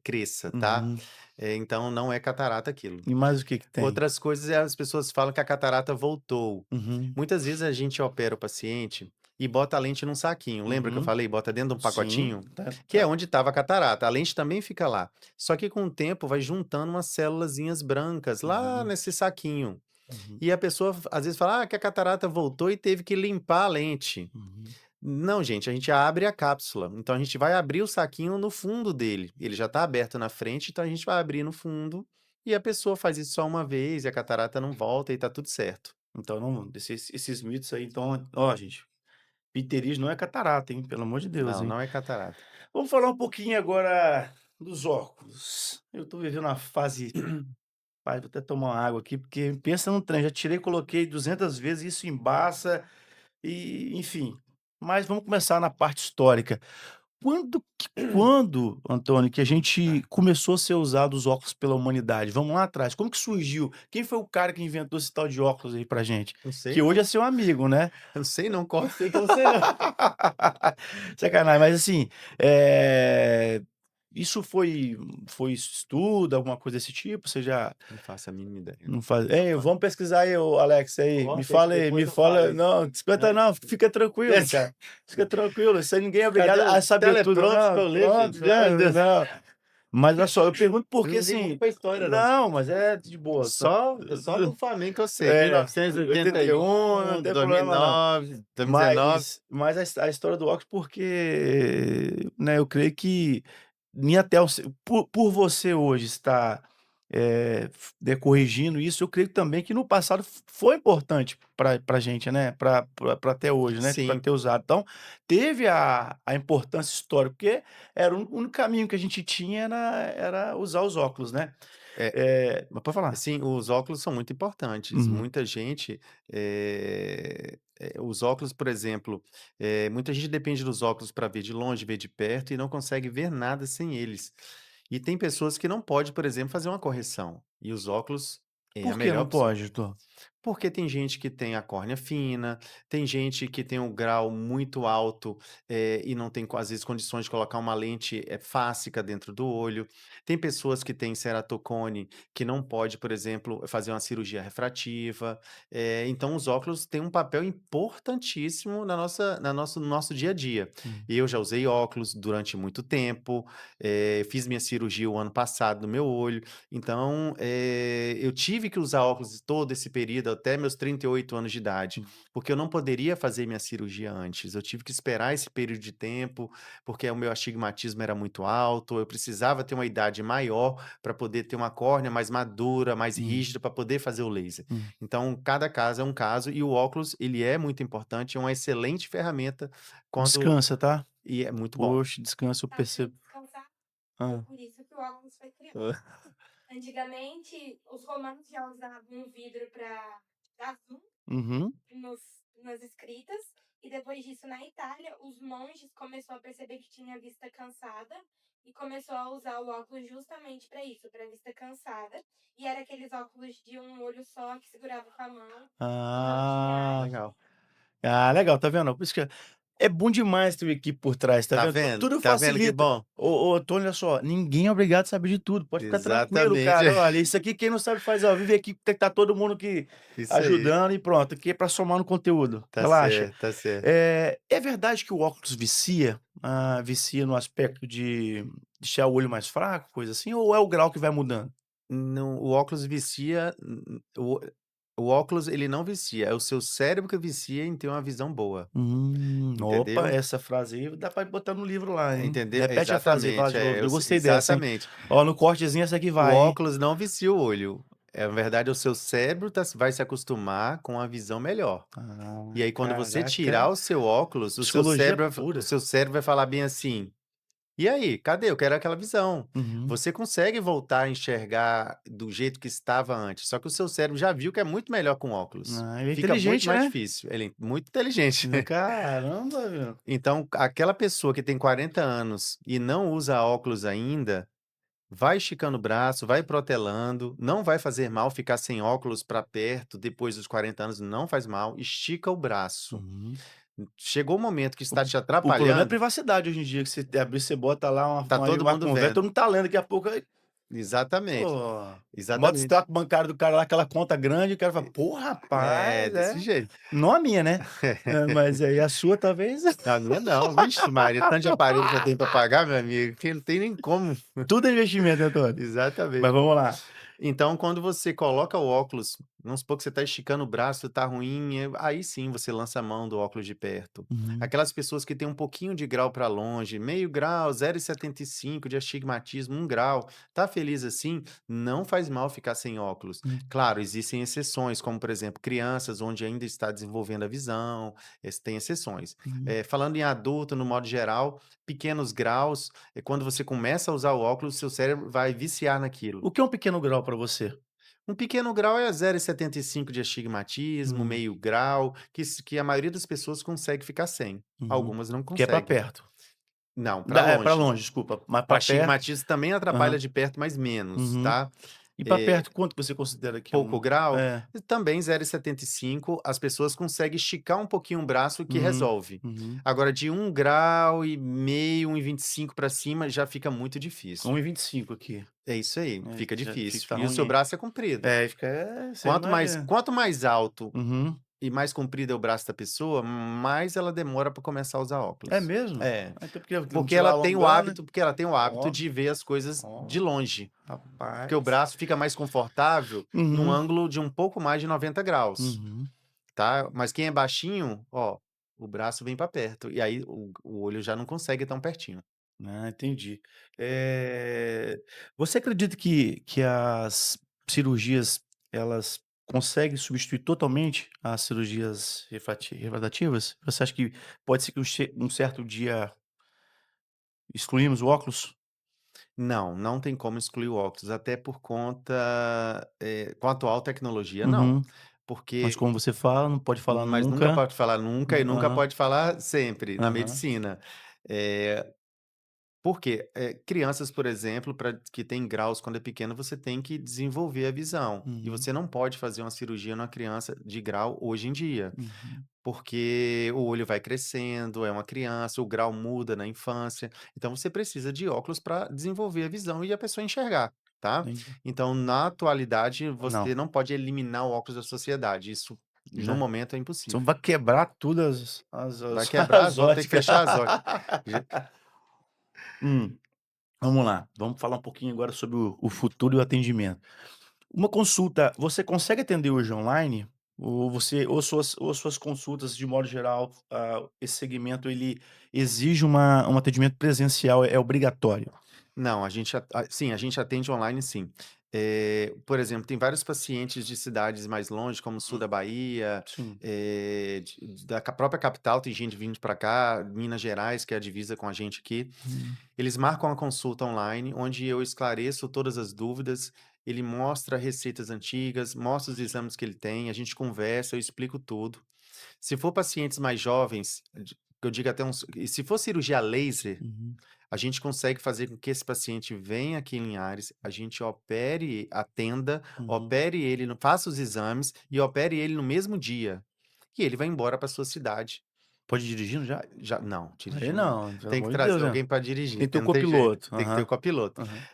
A: cresça, tá?
B: uhum.
A: Então não é catarata aquilo.
B: E mais o que que tem?
A: Outras coisas é as pessoas falam que a catarata voltou.
B: Uhum,
A: Muitas vezes a gente opera o paciente e bota a lente num saquinho. Lembra que eu
B: uhum.
A: falei? Bota dentro de um
B: Sim,
A: pacotinho?
B: tá
A: Que é
B: tá.
A: onde estava a catarata. A lente também fica lá. Só que com o tempo vai juntando umas célulazinhas brancas lá
B: Uhum,
A: nesse saquinho.
B: uhum,
A: E a pessoa às vezes fala que a catarata voltou e teve que limpar a lente.
B: uhum.
A: Não, gente, a gente abre a cápsula. Então a gente vai abrir o saquinho no fundo dele. Ele já está aberto na frente, então a gente vai abrir no fundo. E a pessoa faz isso só uma vez e a catarata não volta e tá tudo certo.
B: Então não esses mitos aí, então, ó gente, pterígio não é catarata, hein, pelo amor de Deus,
A: Não,
B: hein.
A: não é catarata.
B: Vamos falar um pouquinho agora dos óculos. Eu tô vivendo uma fase pai, vou até tomar uma água aqui, porque pensa num trem, já tirei e coloquei 200 vezes, isso embaça e enfim. Mas vamos começar na parte histórica. Quando, Antônio, que a gente começou a ser usado os óculos pela humanidade? Vamos lá atrás, como que surgiu? Quem foi o cara que inventou esse tal de óculos aí pra gente?
A: Não sei
B: Que hoje
A: não,
B: é seu amigo, né?
A: não sei não
B: Eu
A: qual.
B: sei que você não. Sacanagem, mas assim, isso foi estudo, alguma coisa desse tipo? Você já
A: Não faço a mínima ideia.
B: não faz
A: Não
B: vamos
A: faço.
B: pesquisar aí, ô Alex, aí, me
A: Corta aí que
B: fala aí, me
A: depois eu
B: fala
A: falo.
B: não, 50
A: Não.
B: não, fica tranquilo, cara, fica tranquilo, isso aí ninguém é obrigado
A: Cadê
B: a
A: os
B: saber tudo
A: teleprompts
B: não,
A: pra eu ler,
B: pronto,
A: gente? Pelo
B: já
A: amor de Deus.
B: não. Mas olha só, eu pergunto porque,
A: Não ligo muito
B: assim
A: pra história não.
B: não, mas é de boa, só
A: Só do Flamengo que eu sei,
B: é, 81, não
A: 1981,
B: tem problema não.
A: 2009, 2019.
B: Mas a história do óculos porque, né, eu creio que nem até o seu por você hoje estar, corrigindo isso, eu creio também que no passado foi importante pra gente, né, pra até hoje, né, pra
A: Sim,
B: ter usado. Então, teve a importância histórica, porque era o único caminho que a gente tinha era usar os óculos, né.
A: é.
B: Mas pode falar.
A: Sim, os óculos são muito importantes.
B: Uhum.
A: Muita gente, os óculos, por exemplo, muita gente depende dos óculos para ver de longe, ver de perto e não consegue ver nada sem eles. E tem pessoas que não pode, por exemplo, fazer uma correção, e os óculos é a
B: Por que
A: melhor
B: não
A: opção.
B: pode, doutor?
A: Porque tem gente que tem a córnea fina, tem gente que tem um grau muito alto, e não tem às vezes condições de colocar uma lente, fásica dentro do olho. Tem pessoas que têm ceratocone, que não pode, por exemplo, fazer uma cirurgia refrativa. Então os óculos têm um papel importantíssimo no nosso dia a dia.
B: Hum.
A: Eu já usei óculos durante muito tempo, fiz minha cirurgia o ano passado no meu olho, então, eu tive que usar óculos todo esse período até meus 38 anos de idade,
B: Hum.
A: porque eu não poderia fazer minha cirurgia antes. Eu tive que esperar esse período de tempo, porque o meu astigmatismo era muito alto, eu precisava ter uma idade maior para poder ter uma córnea mais madura, mais
B: Hum.
A: rígida, para poder fazer o laser.
B: Hum.
A: Então, cada caso é um caso e o óculos, ele é muito importante, é uma excelente ferramenta quando
B: Descansa, tá?
A: e é muito bom.
B: Poxa, descansa, eu percebo.
C: Descansar, foi
B: Hã.
C: por isso que o óculos foi criado.
A: Hã.
C: Antigamente, os romanos já usavam um vidro para dar zoom
B: Uhum.
C: nas escritas, e depois disso, na Itália, os monges começou a perceber que tinha a vista cansada e começou a usar o óculos justamente para isso, para vista cansada. E era aqueles óculos de um olho só que segurava com a mão e não tinha
B: Ah.
A: Legal.
B: Ah, legal, tá vendo? Por isso que é bom demais ter uma equipe por trás, tá
A: Tá
B: vendo?
A: vendo?
B: Tudo
A: Tá vendo que
B: facilita.
A: bom?
B: Ô, Tony, olha só, ninguém é obrigado a saber de tudo, pode ficar tranquilo,
A: Exatamente.
B: cara. Olha, isso aqui quem não sabe faz ao vivo e aqui tem que estar todo mundo aqui
A: Isso aí.
B: ajudando e pronto, aqui é pra somar no conteúdo,
A: Tá
B: relaxa.
A: certo, tá certo.
B: É verdade que o óculos vicia? Vicia no aspecto de deixar o olho mais fraco, coisa assim, ou é o grau que vai mudando?
A: Não, o óculos vicia, o óculos ele não vicia, é o seu cérebro que vicia em ter uma visão boa,
B: Opa,
A: entendeu?
B: essa frase aí dá pra botar no livro lá, hein.
A: Entendeu?
B: Repete a frase aí, fala
A: Exatamente,
B: de novo,
A: eu
B: eu
A: se
B: gostei dessa, hein.
A: exatamente.
B: Ó, no cortezinho essa aqui
A: O
B: vai, hein.
A: óculos não vicia o olho, na verdade o seu cérebro vai se acostumar com a visão melhor. E aí quando você tirar
B: Caraca,
A: o seu óculos,
B: psicologia
A: o
B: pura.
A: seu cérebro vai falar bem assim: "E aí, cadê? Eu quero aquela visão".
B: Uhum.
A: Você consegue voltar a enxergar do jeito que estava antes, só que o seu cérebro já viu que é muito melhor com óculos.
B: Ele é
A: Fica muito
B: inteligente,
A: mais
B: né.
A: difícil, ele é muito inteligente.
B: Caramba, meu.
A: Então, aquela pessoa que tem 40 anos e não usa óculos ainda, vai esticando o braço, vai protelando, não vai fazer mal ficar sem óculos para perto depois dos 40 anos, não faz mal, estica o braço.
B: Uhum.
A: Chegou o momento que
B: O
A: está te
B: o problema é a
A: atrapalhando,
B: privacidade hoje em dia, que você abrir, você bota lá
A: tá todo
B: uma
A: mundo
B: conversa, todo
A: vendo.
B: mundo tá lendo, daqui a pouco aí
A: Exatamente,
B: pô, bota o
A: exatamente.
B: extrato bancário do cara lá, aquela conta grande, o cara fala: "Pô,
A: É,
B: rapaz,
A: desse
B: é".
A: jeito.
B: Não a minha, né. Mas aí a sua talvez
A: A minha não, vixe Maria, tanto de aparelho que eu tenho para pagar, meu amigo, que não tem nem como.
B: tudo é investimento, né, Antônio. Mas
A: Exatamente.
B: vamos lá.
A: Então, quando você coloca o óculos, vamos supor que você está esticando o braço, tá ruim, aí sim você lança a mão do óculos de perto.
B: Uhum.
A: Aquelas pessoas que têm um pouquinho de grau para longe, meio grau, 0,75 de astigmatismo, 1 grau, tá feliz assim? Não faz mal ficar sem óculos.
B: Hum.
A: Claro, existem exceções, como por exemplo, crianças onde ainda está desenvolvendo a visão, tem exceções.
B: Uhum.
A: Falando em adulto, no modo geral, pequenos graus, quando você começa a usar o óculos, seu cérebro vai viciar naquilo.
B: O que é um pequeno grau pra você?
A: Um pequeno grau é 0,75 de astigmatismo,
B: Hum.
A: meio grau, que a maioria das pessoas consegue ficar sem,
B: Uhum.
A: algumas não
B: Que é pra
A: conseguem.
B: perto.
A: Não, para
B: Pra
A: longe.
B: longe, desculpa, mas
A: O
B: pra perto
A: astigmatismo também atrapalha
B: aham.
A: de perto, mas menos,
B: Uhum.
A: tá.
B: E pra
A: Eh,
B: perto, quanto que você considera que é
A: Pouco
B: um
A: grau,
B: é.
A: também 0,75, as pessoas conseguem esticar um pouquinho o braço que
B: Uhum.
A: resolve.
B: Uhum.
A: Agora de 1,5 graus, 1,25 para cima já fica muito difícil.
B: 1,25 aqui.
A: É isso aí, fica
B: Já fica
A: difícil.
B: tá
A: E o seu
B: ruim, hein.
A: braço é comprido.
B: É, fica você
A: Quanto
B: imagina.
A: mais alto
B: Uhum.
A: e mais comprido é o braço da pessoa, mais ela demora para começar a usar
B: É
A: óculos.
B: mesmo?
A: É,
B: Ah, então porque não precisa alongando, né?
A: porque ela tem o hábito
B: Ó,
A: de ver as coisas
B: ó,
A: de longe, porque o
B: rapaz.
A: braço fica mais confortável num
B: Uhum,
A: ângulo de um pouco mais de 90 graus,
B: uhum.
A: tá. Mas quem é baixinho, ó, o braço vem para perto, e aí o olho já não consegue tão pertinho.
B: Ah, entendi. Você acredita que as cirurgias, elas conseguem substituir totalmente as cirurgias refratativas? Você acha que pode ser que um certo dia excluímos o óculos?
A: Não, não tem como excluir o óculos, até por conta, com a atual tecnologia não,
B: Uhum. Mas
A: porque
B: como você fala, não pode falar
A: mas nunca
B: nunca.
A: pode falar nunca e nunca
B: Aham,
A: pode falar sempre na
B: aham.
A: medicina. Eh, por quê? Crianças, por exemplo, que têm graus quando é pequeno, você tem que desenvolver a visão, e
B: Uhum,
A: você não pode fazer uma cirurgia numa criança de grau hoje em dia.
B: uhum.
A: Porque o olho vai crescendo, é uma criança, o grau muda na infância, então você precisa de óculos para desenvolver a visão e a pessoa enxergar, tá.
B: Entendi.
A: Então, na atualidade, você
B: Não,
A: não pode eliminar o óculos da sociedade, isso no
B: já.
A: momento é
B: Então
A: impossível.
B: vai quebrar tudo as
A: Vai
B: as
A: quebrar
B: as
A: as óticas, tem que
B: óticas.
A: fechar as óticas. Já
B: Hum, vamos lá, vamos falar um pouquinho agora sobre o futuro e o atendimento. Uma consulta, você consegue atender hoje online? Ou suas consultas de modo geral, esse segmento ele exige um atendimento presencial, é obrigatório?
A: Não, sim, a gente atende online sim. Por exemplo, tem vários pacientes de cidades mais longe, como o sul
B: Hum,
A: da Bahia,
B: sim.
A: própria capital, tem gente vindo para cá, Minas Gerais, que é a divisa com a gente aqui.
B: Hum,
A: Eles marcam a consulta online, onde eu esclareço todas as dúvidas, ele mostra receitas antigas, mostra os exames que ele tem, a gente conversa, eu explico tudo. Se for pacientes mais jovens, eu digo até uns e se for cirurgia laser,
B: uhum,
A: a gente consegue fazer com que esse paciente venha aqui em Linhares, a gente opere, atenda,
B: uhum.
A: opere ele, faça os exames e opere ele no mesmo dia. E ele vai embora para sua cidade.
B: Pode ir dirigindo já?
A: Já não,
B: Aí
A: dirigindo
B: não, pelo
A: tem que
B: amor de
A: trazer
B: Deus, né.
A: alguém para
B: Tem
A: dirigir,
B: que ter o
A: não tem jeito,
B: copiloto.
A: tem que ter o
B: Aham,
A: copiloto.
B: aham.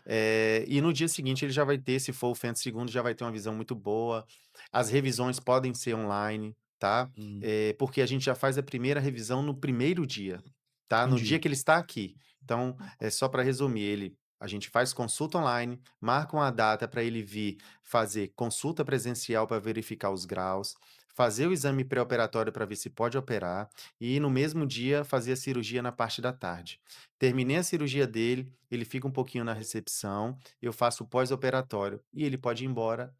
A: E no dia seguinte ele já vai ter, se for o Fento segundo, já vai ter uma visão muito boa. As revisões podem ser online, tá,
B: Hum,
A: porque a gente já faz a primeira revisão no primeiro dia, tá, no dia
B: entendi.
A: que ele está aqui. Então, é só para resumir, a gente faz consulta online, marca uma data para ele vir fazer consulta presencial para verificar os graus, fazer o exame pré-operatório para ver se pode operar, e no mesmo dia fazer a cirurgia na parte da tarde. Terminei a cirurgia dele, ele fica um pouquinho na recepção, eu faço o pós-operatório e ele pode ir embora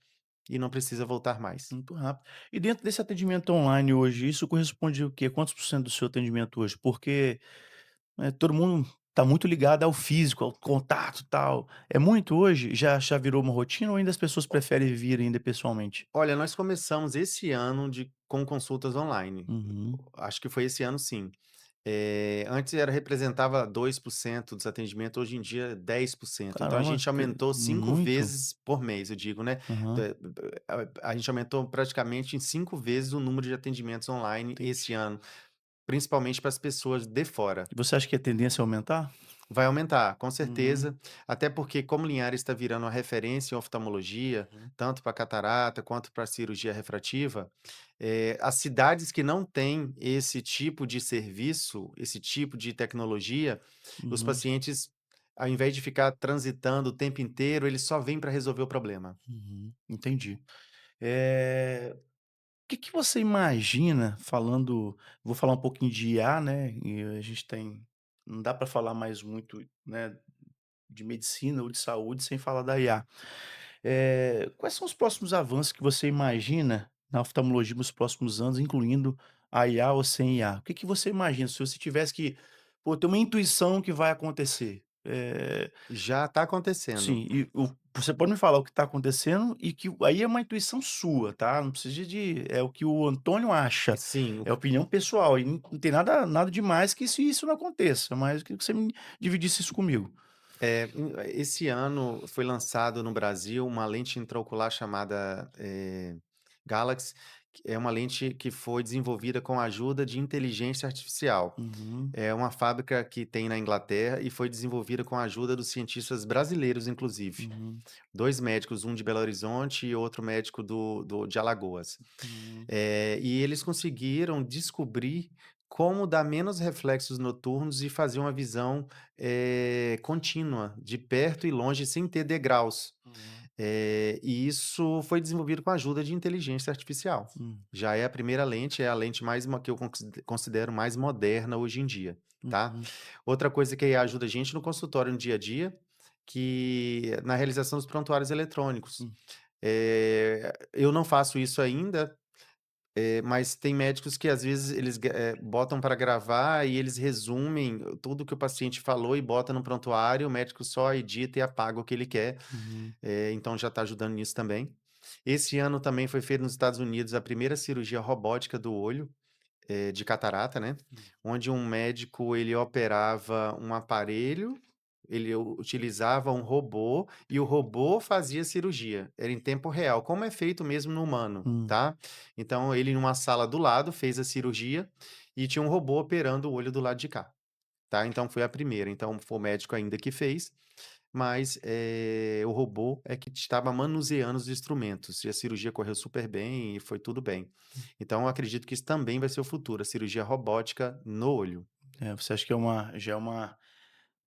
A: e não precisa voltar mais.
B: Muito rápido. E dentro desse atendimento online hoje, isso corresponde o quê? Quantos por cento do seu atendimento hoje? Porque, todo mundo está muito ligado ao físico, ao contato, e tal. É muito hoje? Já virou uma rotina ou ainda as pessoas
A: O
B: preferem vir ainda pessoalmente?
A: Olha, nós começamos esse ano com consultas online.
B: Uhum.
A: Acho que foi esse ano sim. Antes representava 2% dos atendimentos, hoje em dia é 10%. Então a
B: Caramba,
A: gente aumentou 5
B: muito.
A: vezes por mês, eu digo, né.
B: Aham,
A: Da a gente aumentou praticamente em 5 vezes o número de atendimentos online esse
B: entendi.
A: ano, principalmente para as pessoas de fora.
B: E você acha que a tendência é aumentar?
A: Vai aumentar, com
B: Uhum,
A: certeza, até porque como Linhares está virando uma referência em oftalmologia,
B: uhum,
A: tanto para catarata quanto para cirurgia refrativa, as cidades que não têm esse tipo de serviço, esse tipo de tecnologia, os
B: uhum,
A: pacientes, ao invés de ficar transitando o tempo inteiro, eles só vêm para resolver o problema.
B: uhum, entendi. O que que você imagina falando, vou falar um pouquinho de IA, né, e a gente tem, não dá para falar mais muito, né, de medicina ou de saúde sem falar da IA. Quais são os próximos avanços que você imagina na oftalmologia nos próximos anos, incluindo a IA ou sem IA? O que que você imagina se você tivesse que, pô, ter uma intuição que vai acontecer?
A: Já está acontecendo.
B: Sim, e você pode me falar o que está acontecendo e que aí é uma intuição sua, tá, não precisa é o que o Antônio acha,
A: Sim,
B: é opinião pessoal e não tem nada demais que se isso não aconteça, mas eu queria que você me dividisse isso comigo.
A: Esse ano foi lançado no Brasil uma lente intraocular chamada, Galaxy, É uma lente que foi desenvolvida com a ajuda de inteligência artificial.
B: Uhum,
A: É uma fábrica que tem na Inglaterra e foi desenvolvida com a ajuda dos cientistas brasileiros, inclusive.
B: uhum,
A: 2 médicos, um de Belo Horizonte e outro médico de Alagoas.
B: uhum,
A: E eles conseguiram descobrir como dar menos reflexos noturnos e fazer uma visão, contínua, de perto e longe, sem ter degraus.
B: uhum,
A: E isso foi desenvolvido com a ajuda de inteligência artificial.
B: hum,
A: Já é a primeira lente, é a lente mais mo que eu considero mais moderna hoje em dia, tá.
B: uhum,
A: Outra coisa que ajuda a gente no consultório no dia a dia, que na realização dos prontuários eletrônicos.
B: hum,
A: Eu não faço isso ainda, mas tem médicos que às vezes eles botam para gravar e eles resumem tudo que o paciente falou e bota no prontuário, o médico só edita e apaga o que ele quer,
B: uhum,
A: então já está ajudando nisso também. Esse ano também foi feito nos Estados Unidos a primeira cirurgia robótica do olho, de catarata, né,
B: hum,
A: onde um médico ele operava um aparelho, ele utilizava um robô e o robô fazia cirurgia, era em tempo real, como é feito mesmo no humano,
B: hum.
A: tá. Então ele numa sala do lado fez a cirurgia e tinha um robô operando o olho do lado de cá, tá. Então foi a primeira, então foi o médico ainda que fez, mas, o robô é que estava manuseando os instrumentos, e a cirurgia correu super bem e foi tudo bem. Então eu acredito que isso também vai ser o futuro, a cirurgia robótica no olho.
B: É, você acha que é uma já é uma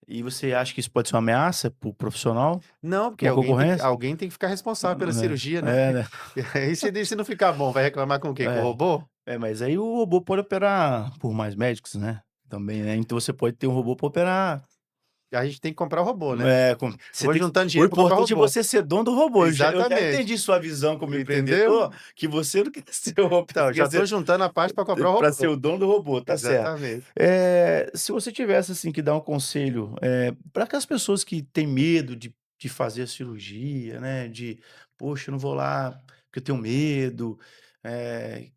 B: e você acha que isso pode ser uma ameaça para o profissional?
A: Não, porque
B: Uma concorrência?
A: alguém tem que ficar responsável pela cirurgia, né.
B: É, né.
A: E aí se não ficar bom, vai reclamar com quem? Com o
B: É,
A: robô?
B: mas aí o robô pode operar por mais médicos, né, também, né, então você pode ter um robô para operar.
A: A gente tem que comprar o robô, né.
B: É,
A: Eu
B: você
A: vou
B: tem que
A: juntando
B: o
A: dinheiro para comprar o
B: importante é
A: robô.
B: você ser dono do robô. Eu já
A: Exatamente,
B: entendi sua visão como
A: entendeu?
B: empreendedor, que você não quer ser o
A: Então, já estou juntando a parte para comprar o
B: para ser
A: robô.
B: o dono do robô, tá certo.
A: Exatamente.
B: Se você tivesse, assim, que dar um conselho, pra aquelas pessoas que têm medo de fazer a cirurgia, né, de: "Poxa, eu não vou lá porque eu tenho medo",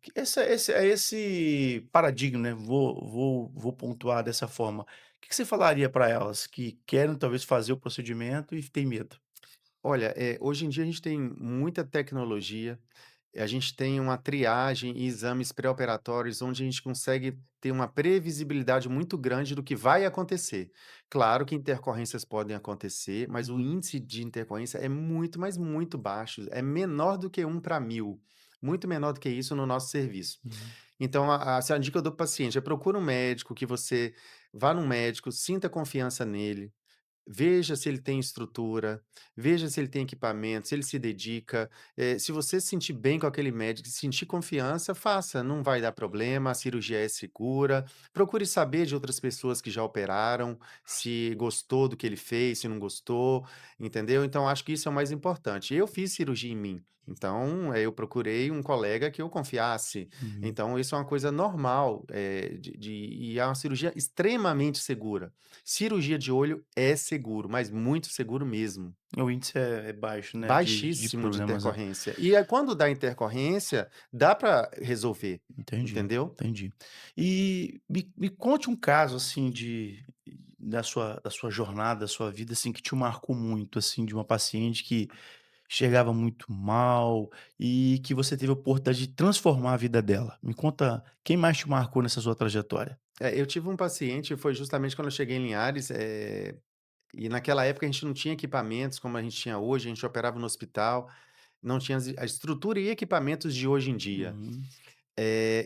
B: que esse paradigma, né, vou pontuar dessa forma. O que que você falaria para elas que querem talvez fazer o procedimento e têm medo?
A: Olha, hoje em dia a gente tem muita tecnologia, a gente tem uma triagem e exames pré-operatórios onde a gente consegue ter uma previsibilidade muito grande do que vai acontecer. Claro que intercorrências podem acontecer, mas o
B: Uhum,
A: índice de intercorrência é muito, mas muito baixo, é menor do que 1 para 1000, muito menor do que isso no nosso serviço.
B: uhum,
A: Então a dica do paciente é procura um médico, que você vá num médico, sinta confiança nele, veja se ele tem estrutura, veja se ele tem equipamento, se ele se dedica. Se você se sentir bem com aquele médico, se sentir confiança, faça, não vai dar problema, a cirurgia é segura. Procure saber de outras pessoas que já operaram, se gostou do que ele fez, se não gostou, entendeu? Então acho que isso é o mais importante. Eu fiz cirurgia em mim, então eu procurei um colega que eu confiasse.
B: uhum.
A: Então isso é uma coisa normal, e é uma cirurgia extremamente segura. Cirurgia de olho é seguro, mas muito seguro mesmo.
B: O índice é baixo, né, de
A: Baixíssimo de
B: problemas, é.
A: intercorrência. E aí quando dá intercorrência, dá para resolver,
B: Entendi,
A: entendeu?
B: entendi. E me conte um caso, assim, da sua jornada, da sua vida, assim, que te marcou muito, assim, de uma paciente que chegava muito mal e que você teve a oportunidade de transformar a vida dela. Me conta quem mais te marcou nessa sua trajetória?
A: Eu tive um paciente, foi justamente quando eu cheguei em Linhares, e naquela época a gente não tinha equipamentos como a gente tinha hoje, a gente operava no hospital, não tinha a estrutura e equipamentos de hoje em dia.
B: Uhum,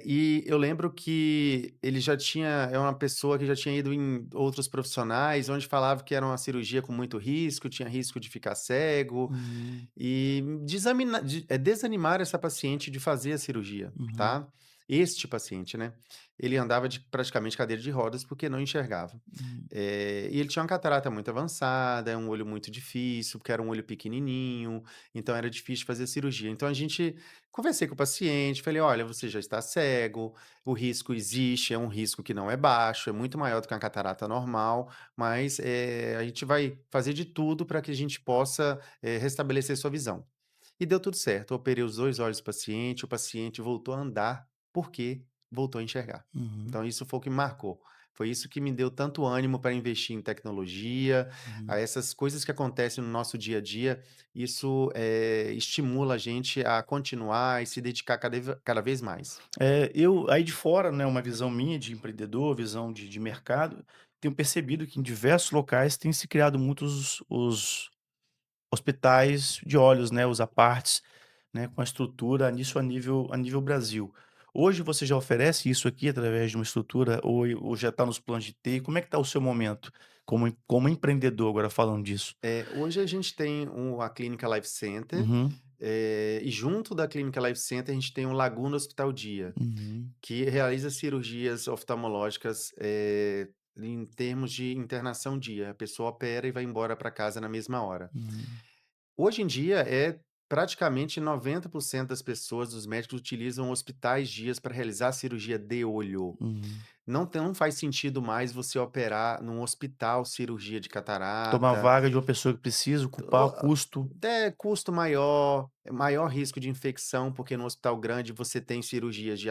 A: E eu lembro que ele já tinha é uma pessoa que já tinha ido em outros profissionais, onde falava que era uma cirurgia com muito risco, tinha risco de ficar cego,
B: uhum,
A: e desanimar essa paciente de fazer a cirurgia,
B: uhum,
A: tá. Este paciente, né, ele andava de praticamente cadeira de rodas, porque não enxergava.
B: uhum,
A: E ele tinha uma catarata muito avançada, um olho muito difícil, porque era um olho pequenininho, então era difícil fazer a cirurgia. Então a gente conversei com o paciente, falei: "Olha, você já está cego, o risco existe, é um risco que não é baixo, é muito maior do que uma catarata normal, mas, a gente vai fazer de tudo para que a gente possa, restabelecer sua visão". E deu tudo certo, eu operei os 2 olhos do paciente, o paciente voltou a andar, porque voltou a enxergar.
B: uhum.
A: Então isso foi o que me marcou. Foi isso que me deu tanto ânimo para investir em tecnologia,
B: Uhum.
A: essas coisas que acontecem no nosso dia a dia, isso, estimula a gente a continuar e se dedicar cada vez mais.
B: Eu aí de fora, né, uma visão minha de empreendedor, visão de mercado, tenho percebido que em diversos locais têm se criado muitos os hospitais de olhos, né, os apartes, né, com a estrutura nisso a nível Brasil. Hoje você já oferece isso aqui através de uma estrutura ou já está nos planos de ter? Como é que está o seu momento como empreendedor agora falando disso?
A: Hoje a gente tem a Clínica Life Center,
B: Uhum,
A: e junto da Clínica Life Center a gente tem o Laguna Hospital Dia,
B: uhum,
A: que realiza cirurgias oftalmológicas, em termos de internação dia. A pessoa opera e vai embora para casa na mesma hora.
B: uhum,
A: Hoje em dia, praticamente 90% das pessoas, dos médicos, utilizam hospitais dias para realizar cirurgia de olho.
B: uhum.
A: Não faz sentido mais você operar num hospital cirurgia de
B: Tomar
A: catarata.
B: vaga de uma pessoa que precisa, ocupar o custo.
A: Custo maior, maior risco de infecção, porque no hospital grande você tem cirurgias de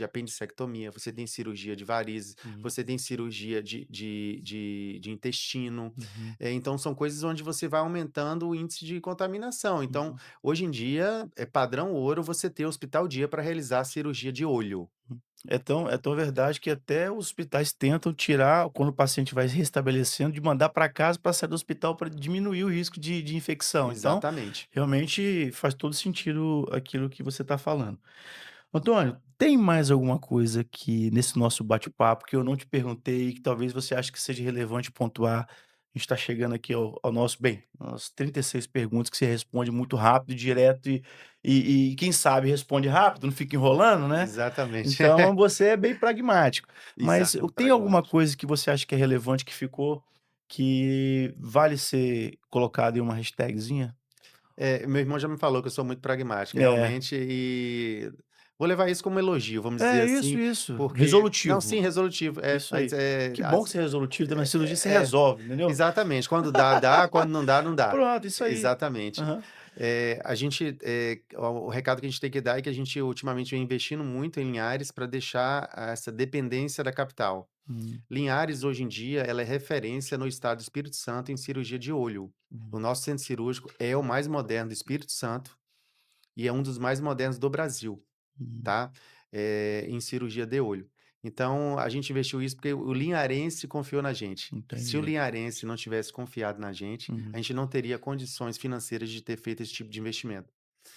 A: apendicectomia, você tem cirurgia de varizes,
B: Uhum,
A: você tem cirurgia de intestino.
B: uhum,
A: Então são coisas onde você vai aumentando o índice de contaminação. Então,
B: uhum.
A: hoje em dia, é padrão ouro você ter hospital dia para realizar a cirurgia de olho.
B: É tão verdade que até os hospitais tentam tirar, quando o paciente vai restabelecendo, de mandar para casa para sair do hospital para diminuir o risco de infecção. Então,
A: Exatamente.
B: realmente faz todo sentido aquilo que você está falando. Antônio, tem mais alguma coisa que nesse nosso bate-papo que eu não te perguntei, que talvez você ache que seja relevante pontuar? A gente está chegando aqui ao nosso, bem, umas 36 perguntas que você responde muito rápido, direto e quem sabe responde rápido, não fica enrolando, né?
A: Exatamente.
B: Então você é bem pragmático. Mas
A: Exato,
B: tem alguma
A: pragmático.
B: coisa que você acha que é relevante, que ficou, que vale ser colocado em uma hashtagzinha?
A: Meu irmão já me falou que eu sou muito pragmático,
B: É.
A: realmente, e vou levar isso como elogio, vamos dizer
B: É, isso,
A: assim,
B: isso.
A: porque não, sim,
B: Resolutivo.
A: resolutivo,
B: Isso
A: mas
B: aí. Que bom que você é resolutivo, tem uma cirurgia você
A: é,
B: resolve, entendeu?
A: exatamente, quando dá, dá, quando não dá, não dá.
B: Pronto, isso aí.
A: Exatamente.
B: Aham.
A: A gente, o recado que a gente tem que dar é que a gente ultimamente vem investindo muito em Linhares para deixar essa dependência da capital.
B: Hum,
A: Linhares, hoje em dia, ela é referência no estado do Espírito Santo em cirurgia de olho. O
B: hum,
A: nosso centro cirúrgico é o mais moderno do Espírito Santo e é um dos mais modernos do Brasil,
B: hum.
A: tá, em cirurgia de olho. Então, a gente investiu isso porque o linharense confiou na gente. Se o
B: Entendi.
A: linharense não tivesse confiado na gente, a
B: Uhum.
A: gente não teria condições financeiras de ter feito esse tipo de investimento.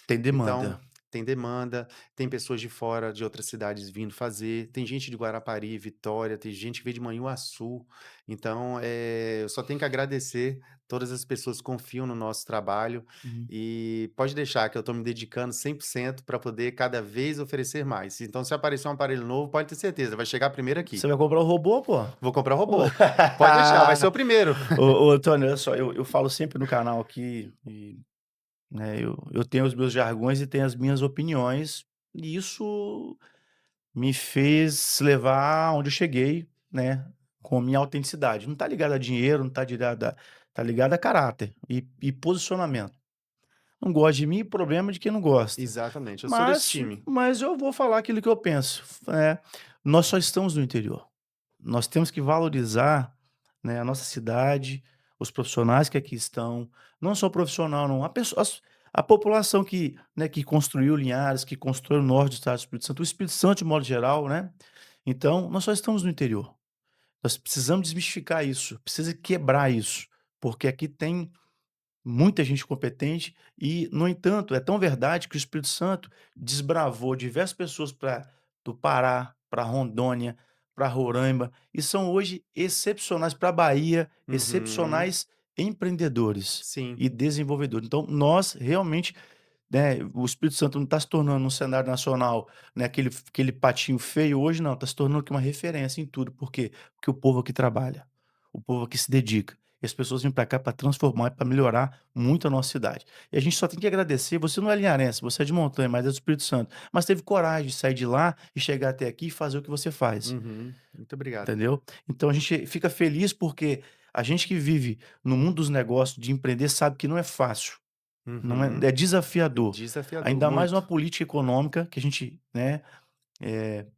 B: Tem
A: Então,
B: demanda.
A: tem demanda, tem pessoas de fora, de outras cidades vindo fazer, tem gente de Guarapari, Vitória, tem gente que veio de Manhuaçu. Então, eu só tenho que agradecer todas as pessoas que confiam no nosso trabalho
B: Uhum.
A: e pode deixar que eu estou me dedicando 100% para poder cada vez oferecer mais. Então, se aparecer um aparelho novo, pode ter certeza, vai chegar primeiro
B: Você
A: aqui.
B: vai comprar o robô, pô?
A: Vou comprar o robô. Pode deixar, vai ser o primeiro.
B: Ô, Antônio, olha só, eu falo sempre no canal aqui e, né, eu tenho os meus jargões e tenho as minhas opiniões, e isso me fez levar onde eu cheguei, né, com a minha autenticidade. Não tá ligado a dinheiro, não tá ligado a caráter e posicionamento. Não gosta de mim, problema de quem não gosta.
A: Exatamente, eu sou desse
B: Mas
A: time.
B: mas eu vou falar aquilo que eu penso. Nós só estamos no interior. Nós temos que valorizar, né, a nossa cidade, os profissionais que aqui estão, não só o profissional não, a população que, né, que construiu Linhares, que construiu o norte do estado do Espírito Santo, o Espírito Santo de modo geral, né. Então, nós só estamos no interior. Nós precisamos desmistificar isso, precisa quebrar isso, porque aqui tem muita gente competente e, no entanto, é tão verdade que o Espírito Santo desbravou diversas pessoas do Pará, para Rondônia, para Roraima, e são hoje excepcionais para a Bahia,
A: Uhum,
B: excepcionais empreendedores
A: sim.
B: e desenvolvedores. Então, nós realmente, né, o Espírito Santo não está se tornando no cenário nacional, né, aquele patinho feio hoje, não, está se tornando aqui uma referência em tudo. Por quê? Porque o povo aqui trabalha, o povo aqui se dedica. E as pessoas vêm para cá para transformar e para melhorar muito a nossa cidade. E a gente só tem que agradecer. Você não é linharense, você é de montanha, mas é do Espírito Santo. Mas teve coragem de sair de lá e chegar até aqui e fazer o que você faz,
A: Uhum, muito obrigado.
B: entendeu? Então a gente fica feliz porque a gente que vive no mundo dos negócios, de empreender, sabe que não é fácil. Não é,
A: Uhum.
B: é desafiador.
A: Desafiador,
B: Ainda mais uma
A: muito.
B: política econômica que a gente, né,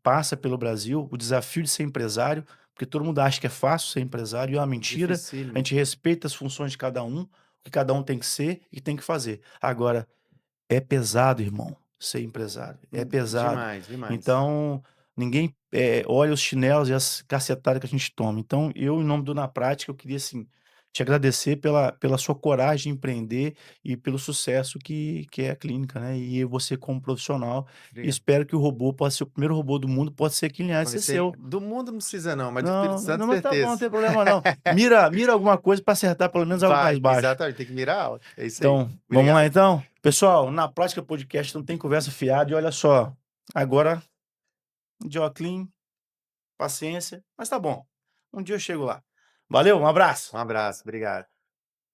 B: passa pelo Brasil, o desafio de ser empresário, porque todo mundo acha que é fácil ser empresário e é uma mentira. A
A: Dificílimo.
B: gente respeita as funções de cada um, o que cada um tem que ser e tem que fazer. Agora, é pesado, irmão, ser empresário. É pesado.
A: Demais, demais.
B: Então, ninguém olha os chinelos e as cacetadas que a gente toma. Então, eu, em nome do Na Prática, eu queria, assim, te agradecer pela sua coragem de empreender e pelo sucesso que é a clínica, né? E você como profissional. E
A: Obrigado.
B: espero que o robô possa ser o primeiro robô do mundo, pode ser aqui em Linhares,
A: Vai
B: ser
A: ser
B: seu.
A: do mundo não precisa não, mas do Espírito
B: Não,
A: Santo
B: não, mas tá bom, não
A: certeza.
B: tem problema não. Mira alguma coisa para acertar pelo menos algo mais
A: Vai,
B: baixo.
A: exatamente, tem que mirar alto. É isso aí.
B: Então, vamos lá
A: Obrigado.
B: então? Pessoal, Na Prática Podcast não tem conversa fiada e olha só, agora de óculos, paciência, mas tá bom. Um dia eu chego lá. Valeu, um abraço.
A: Um abraço, obrigado.